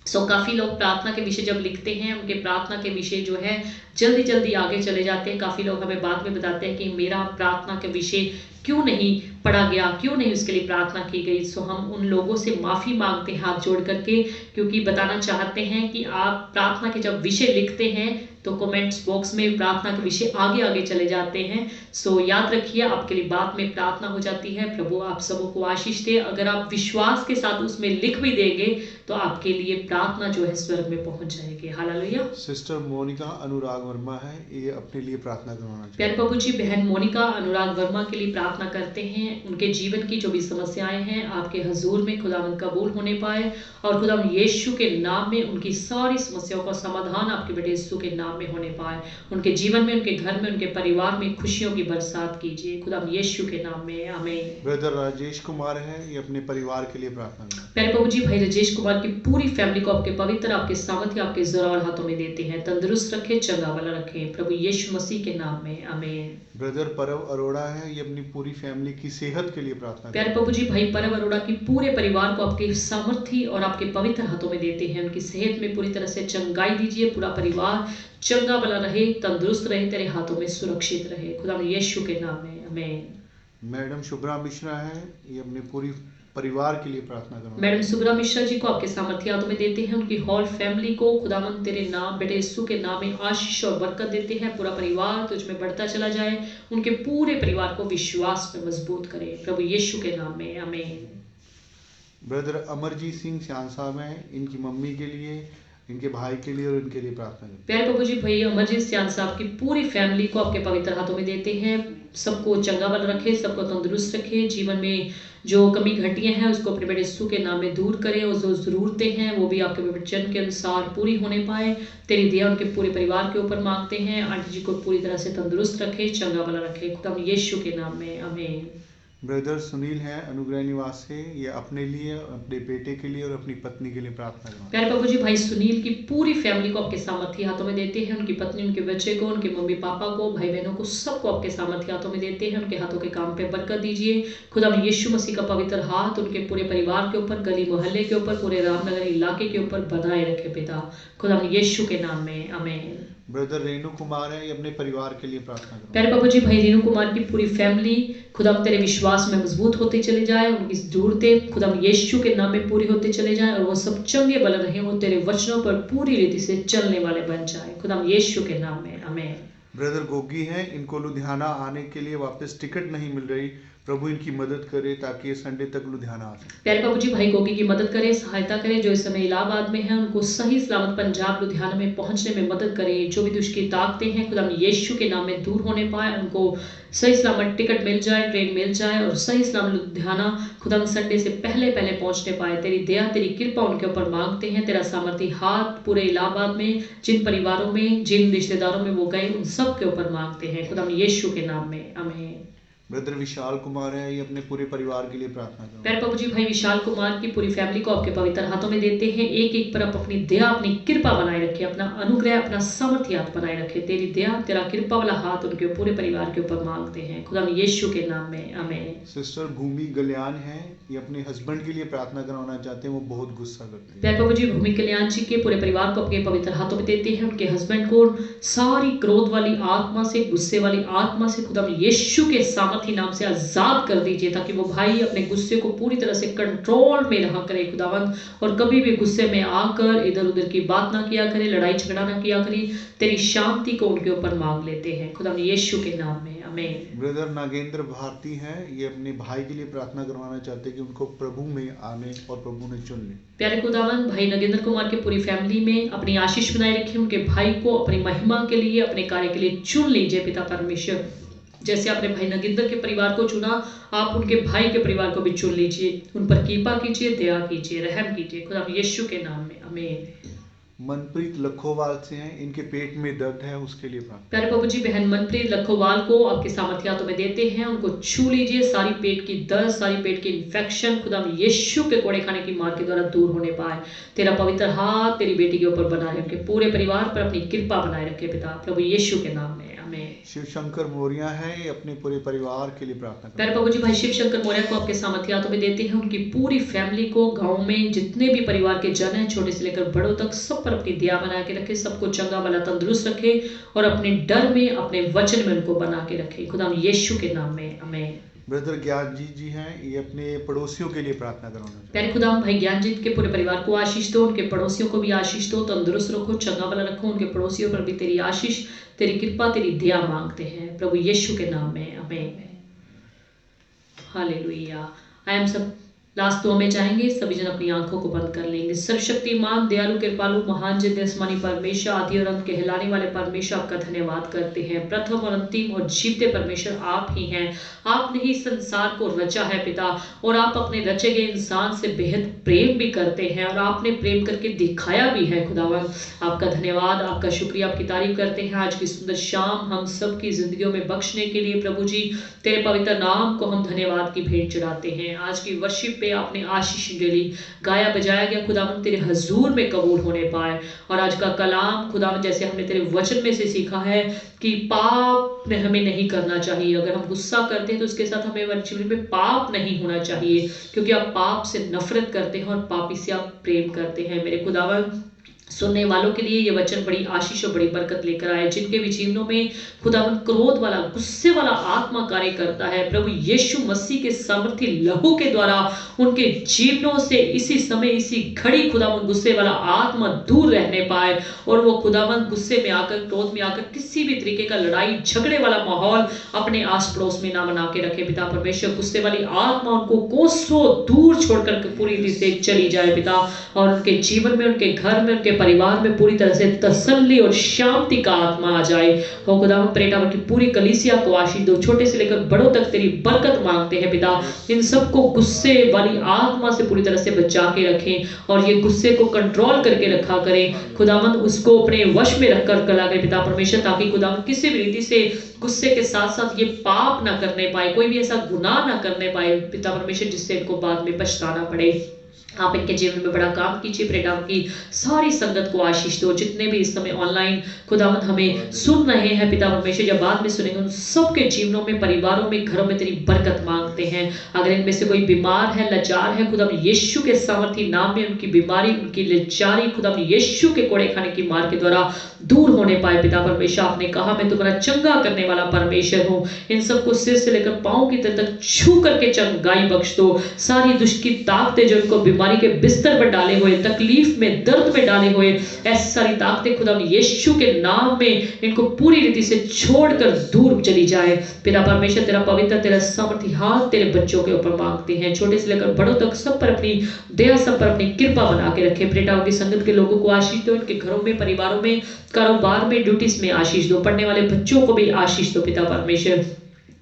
Speaker 1: काफ़ी लोग प्रार्थना के विषय जब लिखते हैं, उनके प्रार्थना के विषय जो है जल्दी जल्दी आगे चले जाते हैं। काफ़ी लोग हमें बाद में बताते हैं कि मेरा प्रार्थना के विषय क्यों नहीं पढ़ा गया, क्यों नहीं उसके लिए प्रार्थना की गई। हम उन लोगों से माफ़ी मांगते हैं हाथ जोड़ करके, क्योंकि बताना चाहते हैं कि आप प्रार्थना के जब विषय लिखते हैं तो कमेंट्स बॉक्स में प्रार्थना के विषय आगे आगे चले जाते हैं। याद रखिए आपके लिए बाद में प्रार्थना हो जाती है। प्रभु आप सबों को आशीष दे। अगर आप विश्वास के साथ उसमें लिख भी देंगे तो आपके लिए प्रार्थना जो है स्वर्ग में पहुंच जाएगी। हालेलुया।
Speaker 3: सिस्टर मोनिका अनुराग वर्मा है, ये अपने लिए प्रार्थना करवाना चाहिए।
Speaker 1: प्यारे प्रभु जी, बहन मोनिका अनुराग वर्मा के लिए प्रार्थना करते हैं। उनके जीवन की जो भी समस्याएं हैं आपके हजूर में खुदावंद कबूल होने पाए, और खुदावंद यीशु के नाम में उनकी सारी समस्याओं का समाधान आपके बेटे यीशु के नाम नाम में होने पाए। उनके जीवन में, उनके घर में, उनके परिवार में खुशियों की बरसात कीजिए खुदा यीशु के नाम में, आमीन।
Speaker 3: ब्रदर राजेश कुमार है, ये अपने परिवार के लिए प्रार्थना करें।
Speaker 1: प्यारे प्रभु जी, भाई राजेश कुमार की पूरी फैमिली को आपके पवित्र, आपके सामर्थ्य, आपके जोरावर हाथों में देते हैं। तंदुरुस्त रखें, चंगा भला रखें प्रभु यीशु मसीह के नाम में, आमीन।
Speaker 3: ब्रदर परव अरोड़ा है, ये अपनी पूरी फैमिली की सेहत के लिए प्रार्थना
Speaker 1: प्यारे
Speaker 3: करें।
Speaker 1: प्रभु जी, भाई परव अरोड़ा की पूरे परिवार को आपके सामर्थ्य और आपके पवित्र हाथों में देते हैं। उनकी सेहत में पूरी तरह से चंगाई दीजिए, पूरा परिवार चंगा भला रहे, तंदुरुस्त रहे, तेरे हाथों में सुरक्षित रहे खुदा यीशु के नाम में, आमीन।
Speaker 3: मैडम शुभ्रा मिश्रा है, ये अपने पूरी परिवार के लिए प्रार्थना करें।
Speaker 1: मैडम सुब्रा मिश्रा जी को आपके सामर्थ्य हाथों में देते हैं। उनकी होल फैमिली को खुदावंद तेरे नाम, बेटे यीशु के नाम में आशीष और बरकत देते हैं। पूरा परिवार तुझ में बढ़ता चला जाए, उनके पूरे परिवार को विश्वास में मजबूत करे प्रभु यीशु के नाम में, आमीन।
Speaker 3: ब्रदर अमरजीत सिंह सियान साहब हैं, इनकी मम्मी के लिए, इनके भाई के लिए और इनके लिए प्रार्थना करें।
Speaker 1: प्यारे प्रभु जी, भैया अमरजीत सियान साहब की पूरी फैमिली को आपके पवित्र हाथों में देते हैं। सबको चंगा बल रखे, सबको तंदुरुस्त रखे, जीवन में जो कमी घटियां हैं उसको अपने बेटे यीशु के नाम में दूर करें, और जो जरूरतें हैं वो भी आपके वचन के अनुसार पूरी होने पाए। तेरी दया उनके पूरे परिवार के ऊपर मांगते हैं। आंटी जी को पूरी तरह से तंदुरुस्त रखे, चंगा भला रखे खुदा यीशु के नाम में, आमीन।
Speaker 3: ब्रदर सुनील हैं अनुग्रह निवास से, ये अपने लिए, अपने बेटे के लिए और अपनी पत्नी के लिए प्रार्थना करें।
Speaker 1: प्यारे प्रभु जी, भाई सुनील की पूरी फैमिली को आपके सामर्थ्य हाथों में देते हैं। उनकी पत्नी, उनके बच्चे को, उनके मम्मी पापा को, भाई बहनों को, सबको आपके सामर्थ्य हाथों में देते हैं। उनके हाथों के काम पे बरकत दीजिए खुदा यीशु मसीह का पवित्र हाथ उनके पूरे परिवार के ऊपर, गली मोहल्ले के ऊपर, पूरे रामनगर इलाके के ऊपर बनाए रखे पिता खुदा यीशु के नाम में, आमीन।
Speaker 3: ब्रदर रेणु कुमार है, ये अपने परिवार के लिए प्रार्थना करें।
Speaker 1: प्यारे प्रभु जी, भाई रेणु कुमार की पूरी फैमिली खुदा तेरे विश्वास में मजबूत होते चले जाए, उनकी जरूरतें खुदा यीशु के नाम में पूरी होते चले जाए, और वो सब चंगे भले रहे, वो तेरे वचनों पर पूरी रीति से चलने वाले बन जाए खुदा यीशु के नाम में, आमीन।
Speaker 3: ब्रदर गोगी हैं, इनको लुधियाना आने के लिए वापस टिकट नहीं मिल रही, प्रभु इनकी मदद करे ताकि ये संडे तक लुधियाना आ सके।
Speaker 1: प्यारे प्रभु जी, भाई गोगी की मदद करें, सहायता करें, जो इस समय इलाहाबाद में है उनको सही सलामत पंजाब लुधियाना में पहुंचने में मदद करें। जो भी दुष्ट ताकतें हैं खुदा यीशु के नाम में दूर होने पाए, उनको सही सलामत टिकट मिल जाए, ट्रेन मिल जाए, और सही सलामत लुधियाना खुदा संडे से पहले पहुंचने पाए। तेरी दया, तेरी कृपा उनके ऊपर मांगते हैं। तेरा सामर्थ्य हाथ पूरे इलाहाबाद में, जिन परिवारों में, जिन रिश्तेदारों में वो गए, उन सब के ऊपर मांगते हैं खुदा यीशु के नाम में, आमीन।
Speaker 3: ब्रदर विशाल कुमार है, ये अपने पूरे परिवार के लिए प्रार्थना करें।
Speaker 1: प्यारे प्रभु जी, भाई विशाल कुमार की पूरी फैमिली को आपके पवित्र हाथों में देते हैं। एक एक पर आप अपनी दया, अपनी कृपा बनाए रखे, अपना अनुग्रह, अपना सामर्थ्य हाथ बनाए रखे। तेरी दया, तेरा कृपा वाला हाथ उनके पूरे परिवार के ऊपर मांगते हैं खुदा यीशु के नाम में, आमीन।
Speaker 3: सिस्टर भूमि गल्याण है, ये अपने हस्बैंड के लिए प्रार्थना करवाना चाहते हैं, वो बहुत गुस्सा करते हैं।
Speaker 1: प्यारे प्रभु जी, भूमि कल्याण जी के पूरे परिवार को अपने पवित्र हाथों में देते हैं। उनके हस्बैंड को सारी क्रोध वाली आत्मा से, गुस्से वाली आत्मा से खुदा यीशु के सामर्थ्य नाम से आजाद कर दीजिए, ताकि वो भाई अपने गुस्से को पूरी तरह से कंट्रोल में रहा करे खुदावंद, और कभी भी गुस्से में आकर इधर उधर की बात ना किया करे, लड़ाई झगड़ा ना किया करे। तेरी शांति को उनके ऊपर मांग लेते हैं खुदा यीशु के नाम में, आमीन।
Speaker 3: ब्रदर नागेंद्र भारती हैं, ये अपने भाई के लिए प्रार्थना करवाना चाहते हैं कि उनको प्रभु में आने और प्रभु ने चुन ले।
Speaker 1: प्यारे खुदावंद, भाई नगेंद्र कुमार के पूरी फैमिली में अपनी आशीष बनाए रखिए। उनके भाई को अपनी महिमा के लिए, अपने कार्य के लिए चुन लीजिए पिता परमेश्वर। जैसे आपने भाई नगेंद्र के परिवार को चुना, आप उनके भाई के परिवार को भी चुन लीजिए। उन पर कृपा कीजिए, दया कीजिए, रहम कीजिए खुदा यीशु के नाम में, आमीन।
Speaker 3: मनप्रीत लखोवाल से हैं, इनके पेट में दर्द है, उसके लिए प्रार्थना।
Speaker 1: प्यारे प्रभु जी, बहन मनप्रीत लखोवाल को आपके सामर्थ्य हाथों में देते हैं। उनको छू लीजिए, सारी पेट की दर्द, सारी पेट की इन्फेक्शन खुदा यीशु के कोड़े खाने की मार के द्वारा दूर होने पाए। तेरा पवित्र हाथ तेरी बेटी के ऊपर बना रखे, पूरे परिवार पर अपनी कृपा बनाए रखे पिता प्रभु यीशु के नाम में, आमीन।
Speaker 3: शिव शंकर मौर्य है, ये अपने पूरे परिवार के लिए प्रार्थना करें।
Speaker 1: प्यारे प्रभु जी, भाई शिव शंकर मौर्य को आपके सामर्थ्य हाथों में देते हैं। उनकी पूरी फैमिली को, गांव में जितने भी परिवार के जन हैं, छोटे से लेकर बड़ों तक, सब पर अपनी दया बना के रखे, सबको चंगा भला तंदुरुस्त रखे, और अपने डर में, अपने वचन में उनको बना के रखे खुदा यीशु के नाम में, आमीन।
Speaker 3: ब्रदर ज्ञानजीत जी हैं, ये अपने पड़ोसियों के लिए प्रार्थना करवाना चाहते हैं।
Speaker 1: प्यारे खुदा, भाई ज्ञानजीत के पूरे परिवार को आशीष दो, उनके पड़ोसियों को भी आशीष दो, तंदुरुस्त रखो, चंगा भला रखो। उनके पड़ोसियों पर भी तेरी आशीष, तेरी कृपा, तेरी दया मांगते हैं प्रभु यीशु के नाम में, आमीन। हालेलुया। आई एम सब लास्ट दुआ में चाहेंगे सभी जन अपनी आंखों को बंद कर लेंगे। सर्वशक्तिमान, दयालु, कृपालु, महान, जिद्द आसमानी परमेश्वर, आदि और अंत कहलाने वाले परमेश्वर, आपका धन्यवाद करते हैं। प्रथम और अंतिम और जीवते परमेश्वर आप ही हैं। आपने ही संसार को रचा है पिता, और आप अपने रचे गए इंसान से बेहद प्रेम भी करते हैं, और आपने प्रेम करके दिखाया भी है खुदावन। आपका धन्यवाद, आपका शुक्रिया, आपकी तारीफ करते हैं। आज की सुंदर शाम हम सबकी जिंदगियों में बख्शने के लिए प्रभु जी तेरे पवित्र नाम को हम धन्यवाद की भेंट चढ़ाते हैं। आज की वर्शिप पे आपने आशीष डेली गाया बजाया गया खुदावन तेरे हजूर में कबूल होने पाए। और आज का कलाम खुदावन जैसे हमने तेरे वचन में से सीखा है कि पाप में हमें नहीं करना चाहिए। अगर हम गुस्सा करते हैं तो उसके साथ हमें जीवन में पाप नहीं होना चाहिए, क्योंकि आप पाप से नफरत करते हैं और पापी से आप प्रेम करते हैं। मेरे खुदावन सुनने वालों के लिए ये वचन बड़ी आशीष और बड़ी बरकत लेकर आए, जिनके भी जीवनों में खुदावन क्रोध वाला, गुस्से वाला आत्मा कार्य करता है, प्रभु यीशु मसीह के सामर्थी लहू के द्वारा उनके जीवनों से इसी समय इसी घड़ी खुदावन गुस्से वाला आत्मा दूर रहने पाए, और वो खुदावन गुस्से में आकर, क्रोध में आकर किसी भी तरीके का लड़ाई झगड़े वाला माहौल अपने आस पड़ोस में ना बना के रखे। पिता परमेश्वर, गुस्से वाली आत्मा उनको कोसों दूर छोड़कर पूरी रीति से चली जाए पिता, और उनके जीवन में, उनके घर में, उनके परिवार में पूरी तरह से तसल्ली और शांति का आत्मा आ जाए। हो खुदावन प्रेटावर की पूरी कलीसिया को आशीष दो, छोटे से लेकर बड़ों तक तेरी बरकत मांगते हैं पिता। इन सबको गुस्से वाली आत्मा से पूरी तरह से बचा के रखें, और ये गुस्से को कंट्रोल करके रखा करें खुदावन, उसको अपने वश में रखकर कला करें पिता परमेश्वर, ताकि खुदावन किसी भी रीति से गुस्से के साथ साथ ये पाप ना करने पाए, कोई भी ऐसा गुनाह ना करने पाए पिता परमेश्वर, जिससे इनको बाद में पछताना पड़े। आप इनके जीवन में बड़ा काम कीजिए। प्रेटावर की सारी संगत को आशीष दो, जितने भी इस समय ऑनलाइन खुदावन हमें सुन रहे हैं पिता परमेश्वर, जब बाद में सुनेंगे उन सबके जीवनों में, परिवारों में, घरों में तेरी बरकत मांगते हैं। अगर इनमें से कोई बीमार है, लाचार है, खुदावन यीशु के सामर्थी नाम में उनकी बीमारी, उनकी लाचारी खुदावन यीशु के कोड़े खाने की मार के द्वारा दूर होने पाए पिता परमेश्वर। आपने कहा मैं तुम्हारा चंगा करने वाला परमेश्वर हूँ। इन सबको सिर से लेकर पांव की तल तक छू करके चंगाई बख्श दो। सारी दुष्ट की ताकतें जो इनको बीमारी के बिस्तर पर डाले हुए, तकलीफ में, दर्द में डाले हुए, ऐसी सारी ताकतें खुदा यीशु के नाम में इनको पूरी रीति से छोड़कर दूर चली जाए पिता परमेश्वर। तेरा पवित्र, तेरा सामर्थी हाथ तेरे बच्चों के ऊपर मांगते हैं, छोटे से लेकर बड़ों तक सब पर अपनी दया, सब पर अपनी कृपा बना के रखे। प्रेटा की संगत के लोगों को आशीष दो, इनके घरों में, परिवारों में, कारोबार में, ड्यूटीज में आशीष दो, पढ़ने वाले बच्चों को भी आशीष दो पिता परमेश्वर।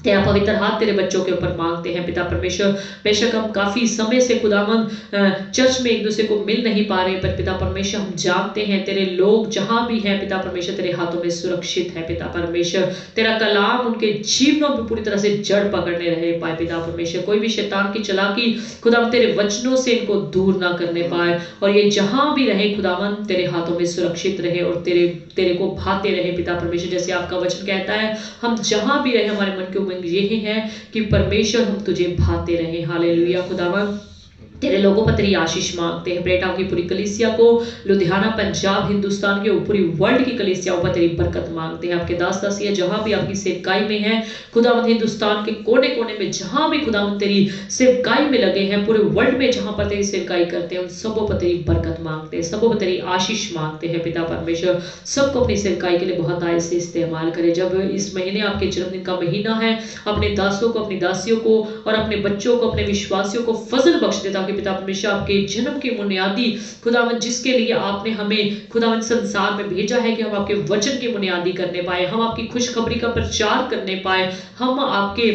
Speaker 1: तेरा पवित्र हाथ तेरे बच्चों के ऊपर मांगते हैं पिता परमेश्वर। बेशक हम काफी समय से खुदावन चर्च में एक दूसरे को मिल नहीं पा रहे, पर पिता परमेश्वर हम जानते हैं तेरे लोग जहां भी हैं पिता परमेश्वर तेरे हाथों में सुरक्षित है पिता परमेश्वर। तेरा कलाम उनके जीवनों में पूरी तरह से जड़ पकड़ने रहे पाए पिता परमेश्वर। कोई भी शैतान की चालाकी खुदावन तेरे वचनों से इनको दूर ना करने पाए, और ये जहां भी रहे खुदावन तेरे हाथों में सुरक्षित रहे और तेरे को भाते रहे पिता परमेश्वर। जैसे आपका वचन कहता है, हम जहां भी रहे हमारे मन के यही है कि परमेश्वर हम तुझे भाते रहे। हालेलुया खुदावन, तेरे लोगों पर तेरी आशीष मांगते हैं। बेटा की पूरी कलीसिया को, लुधियाना, पंजाब, हिंदुस्तान के पूरी वर्ल्ड की कलीसियाओं पर तेरी बरकत मांगते हैं। आपके दास दासियां जहां भी आपकी सेवकाई में हैं खुदावंद, हिंदुस्तान के कोने कोने में जहां भी खुदावंद तेरी सेवकाई में लगे हैं, पूरे वर्ल्ड में जहां पर तेरी सेवकाई करते हैं, उन सबों पर तेरी बरकत मांगते हैं, सबों पर तेरी आशीष मांगते हैं पिता परमेश्वर। सबको अपनी सेवकाई के लिए बहुत आय से इस्तेमाल करे। जब इस महीने आपके जन्मदिन का महीना है, अपने दासों को, अपनी दासियों को और अपने बच्चों को, अपने विश्वासियों को फजल बख्श देता पिता परमेश्वर। आपके जन्म की बुनियादी खुदावन जिसके लिए आपने हमें खुदावन संसार में भेजा है कि हम आपके वचन की बुनियादी करने पाए, हम आपकी खुशखबरी का प्रचार करने पाए, हम आपके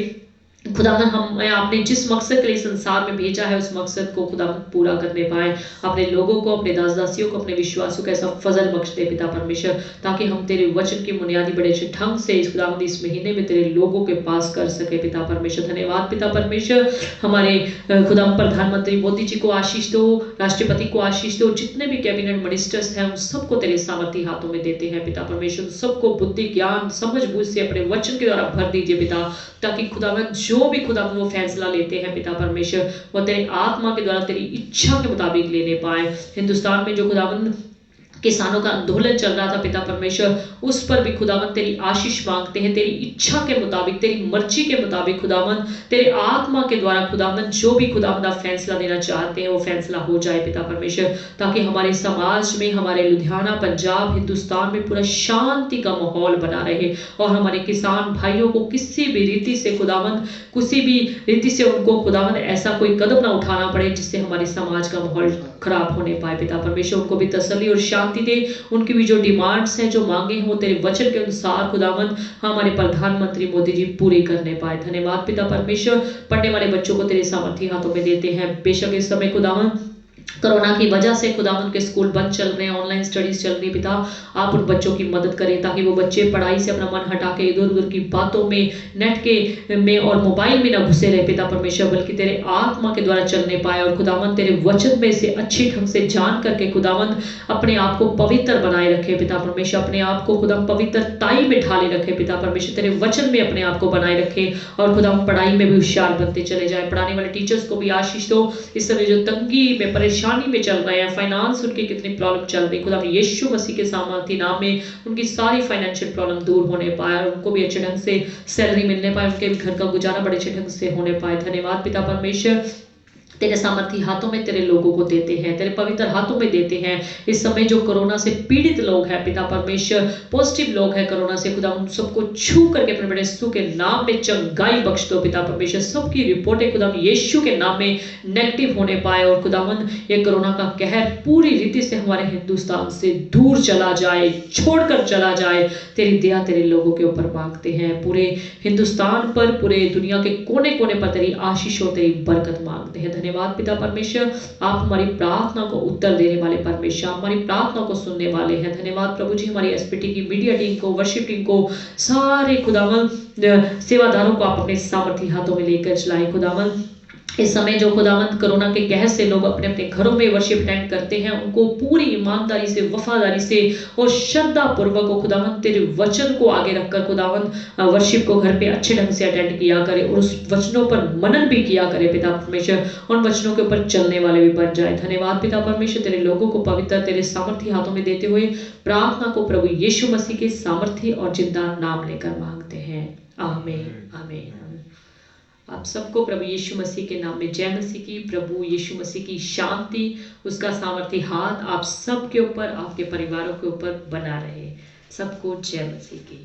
Speaker 1: खुदावन हम आपने जिस मकसद के लिए संसार में भेजा है उस मकसद को खुदावन पूरा करने पाए। अपने लोगों को, अपने दास दासियों को, अपने विश्वासों को ऐसा फजल बख्श दे पिता परमेश्वर, ताकि हम तेरे वचन की बुनियादी बड़े अच्छे ढंग से इस खुदावन इस महीने में तेरे लोगों के पास कर सके पिता परमेश्वर। धन्यवाद पिता परमेश्वर। हमारे खुदावन प्रधानमंत्री मोदी जी को आशीष दो, राष्ट्रपति को आशीष दो, जितने भी कैबिनेट मिनिस्टर्स हैं उन सबको तेरे सामर्थी हाथों में देते हैं पिता परमेश्वर। सबको बुद्धि, ज्ञान, समझ बूझ से अपने वचन के द्वारा भर दीजिए पिता, ताकि खुदावन जो भी खुदा वो फैसला लेते हैं पिता परमेश्वर वो तेरे आत्मा के द्वारा तेरी इच्छा के मुताबिक लेने पाए। हिंदुस्तान में जो खुदावन किसानों का आंदोलन चल रहा था पिता परमेश्वर, उस पर भी खुदावंद तेरी आशीष मांगते हैं, तेरी इच्छा के मुताबिक, तेरी मर्जी के मुताबिक खुदावंद, तेरे आत्मा के द्वारा खुदावंद जो भी खुदावंद आप फैसला देना चाहते हैं वो फैसला हो जाए पिता परमेश्वर, ताकि हमारे समाज में, हमारे लुधियाना, पंजाब, हिंदुस्तान में पूरा शांति का माहौल बना रहे और हमारे किसान भाइयों को किसी भी रीति से खुदावंद, किसी भी रीति से उनको खुदावंद ऐसा कोई कदम ना उठाना पड़े जिससे हमारे समाज का माहौल खराब होने पाए पिता परमेश्वर। उनको भी तसल्ली और शांति दे, उनकी भी जो डिमांड्स हैं, जो मांगे हैं, वो तेरे वचन के अनुसार खुदावंद हमारे प्रधानमंत्री मोदी जी पूरी करने पाए। धन्यवाद पिता परमेश्वर। पढ़ने वाले बच्चों को तेरे सामर्थी हाथों में देते हैं। बेशक इस समय खुदावंद कोरोना की वजह से खुदावंद के स्कूल बंद चल रहे हैं, ऑनलाइन स्टडीज चल रही, पिता आप उन बच्चों की मदद करें ताकि वो बच्चे पढ़ाई से अपना मन हटा के इधर उधर की बातों में, नेट के में और मोबाइल में ना घुसे रहे पिता परमेश्वर, बल्कि तेरे आत्मा के द्वारा चलने पाए और खुदावंद तेरे वचन में से अच्छी ढंग से जान करके खुदावंद अपने आप को पवित्र बनाए रखे पिता परमेश्वर, अपने आप को खुदा पवित्रताई में ढाले रखे पिता परमेश्वर, तेरे वचन में अपने आप को बनाए रखे और खुदावंद पढ़ाई में भी होशियार बनते चले जाए। पढ़ाने वाले टीचर्स को भी आशीष दो। इस समय जो तंगी में, परेशानी में चल रहे हैं, फाइनेंस उनकी कितनी प्रॉब्लम चल रही, खुदा यीशु मसीह के सामर्थी नाम में उनकी सारी फाइनेंशियल प्रॉब्लम दूर होने पाए और उनको भी अच्छे ढंग से सैलरी मिलने पाए, उनके भी घर का गुजारा बड़े अच्छे ढंग से होने पाए। धन्यवाद पिता परमेश्वर। तेरे सामर्थी हाथों में तेरे लोगों को देते हैं, तेरे पवित्र हाथों में देते हैं। इस समय जो कोरोना से पीड़ित लोग हैं पिता परमेश्वर, पॉजिटिव लोग हैं कोरोना से, खुदा उन सबको छू करके अपने बड़े यीशु के नाम में चंगाई बख्श दो पिता परमेश्वर। सबकी रिपोर्टें खुदा यीशु के नाम में नेगेटिव होने पाए और खुदावंद ये कोरोना का कहर पूरी रीति से हमारे हिंदुस्तान से दूर चला जाए, छोड़कर चला जाए। तेरी दया तेरे लोगों के ऊपर मांगते हैं, पूरे हिंदुस्तान पर, पूरे दुनिया के कोने कोने पर तेरी आशीष और तेरी बरकत मांगते हैं। धन्यवाद पिता परमेश्वर, आप हमारी प्रार्थना को उत्तर देने वाले परमेश्वर, हमारी प्रार्थना को सुनने वाले हैं। धन्यवाद प्रभु जी, हमारी एसपीटी की मीडिया टीम को, वर्शिप टीम को, सारे खुदावंद सेवादारों को आप अपने सामर्थी हाथों में लेकर चलाएं। खुदावंद इस समय जो खुदावंद कोरोना के कहर से लोग अपने अपने घरों में वर्शिप अटेंड करते हैं, उनको पूरी ईमानदारी से, वफादारी से और श्रद्धा पूर्वक खुदावंद तेरे वचन को आगे रखकर खुदावंद वर्शिप को घर पे अच्छे ढंग से अटेंड किया करे और उस वचनों पर मनन भी किया करे पिता परमेश्वर, उन वचनों के ऊपर चलने वाले भी बन जाए। धन्यवाद पिता परमेश्वर, तेरे लोगों को पवित्र तेरे सामर्थी हाथों में देते हुए प्रार्थना को प्रभु यीशु मसीह के सामर्थी और जिंदा नाम लेकर मांगते हैं। आमीन आमीन। आप सबको प्रभु यीशु मसीह के नाम में जय मसीह की। प्रभु यीशु मसीह की शांति, उसका सामर्थी हाथ आप सबके ऊपर, आपके परिवारों के ऊपर बना रहे। सबको जय मसीह की।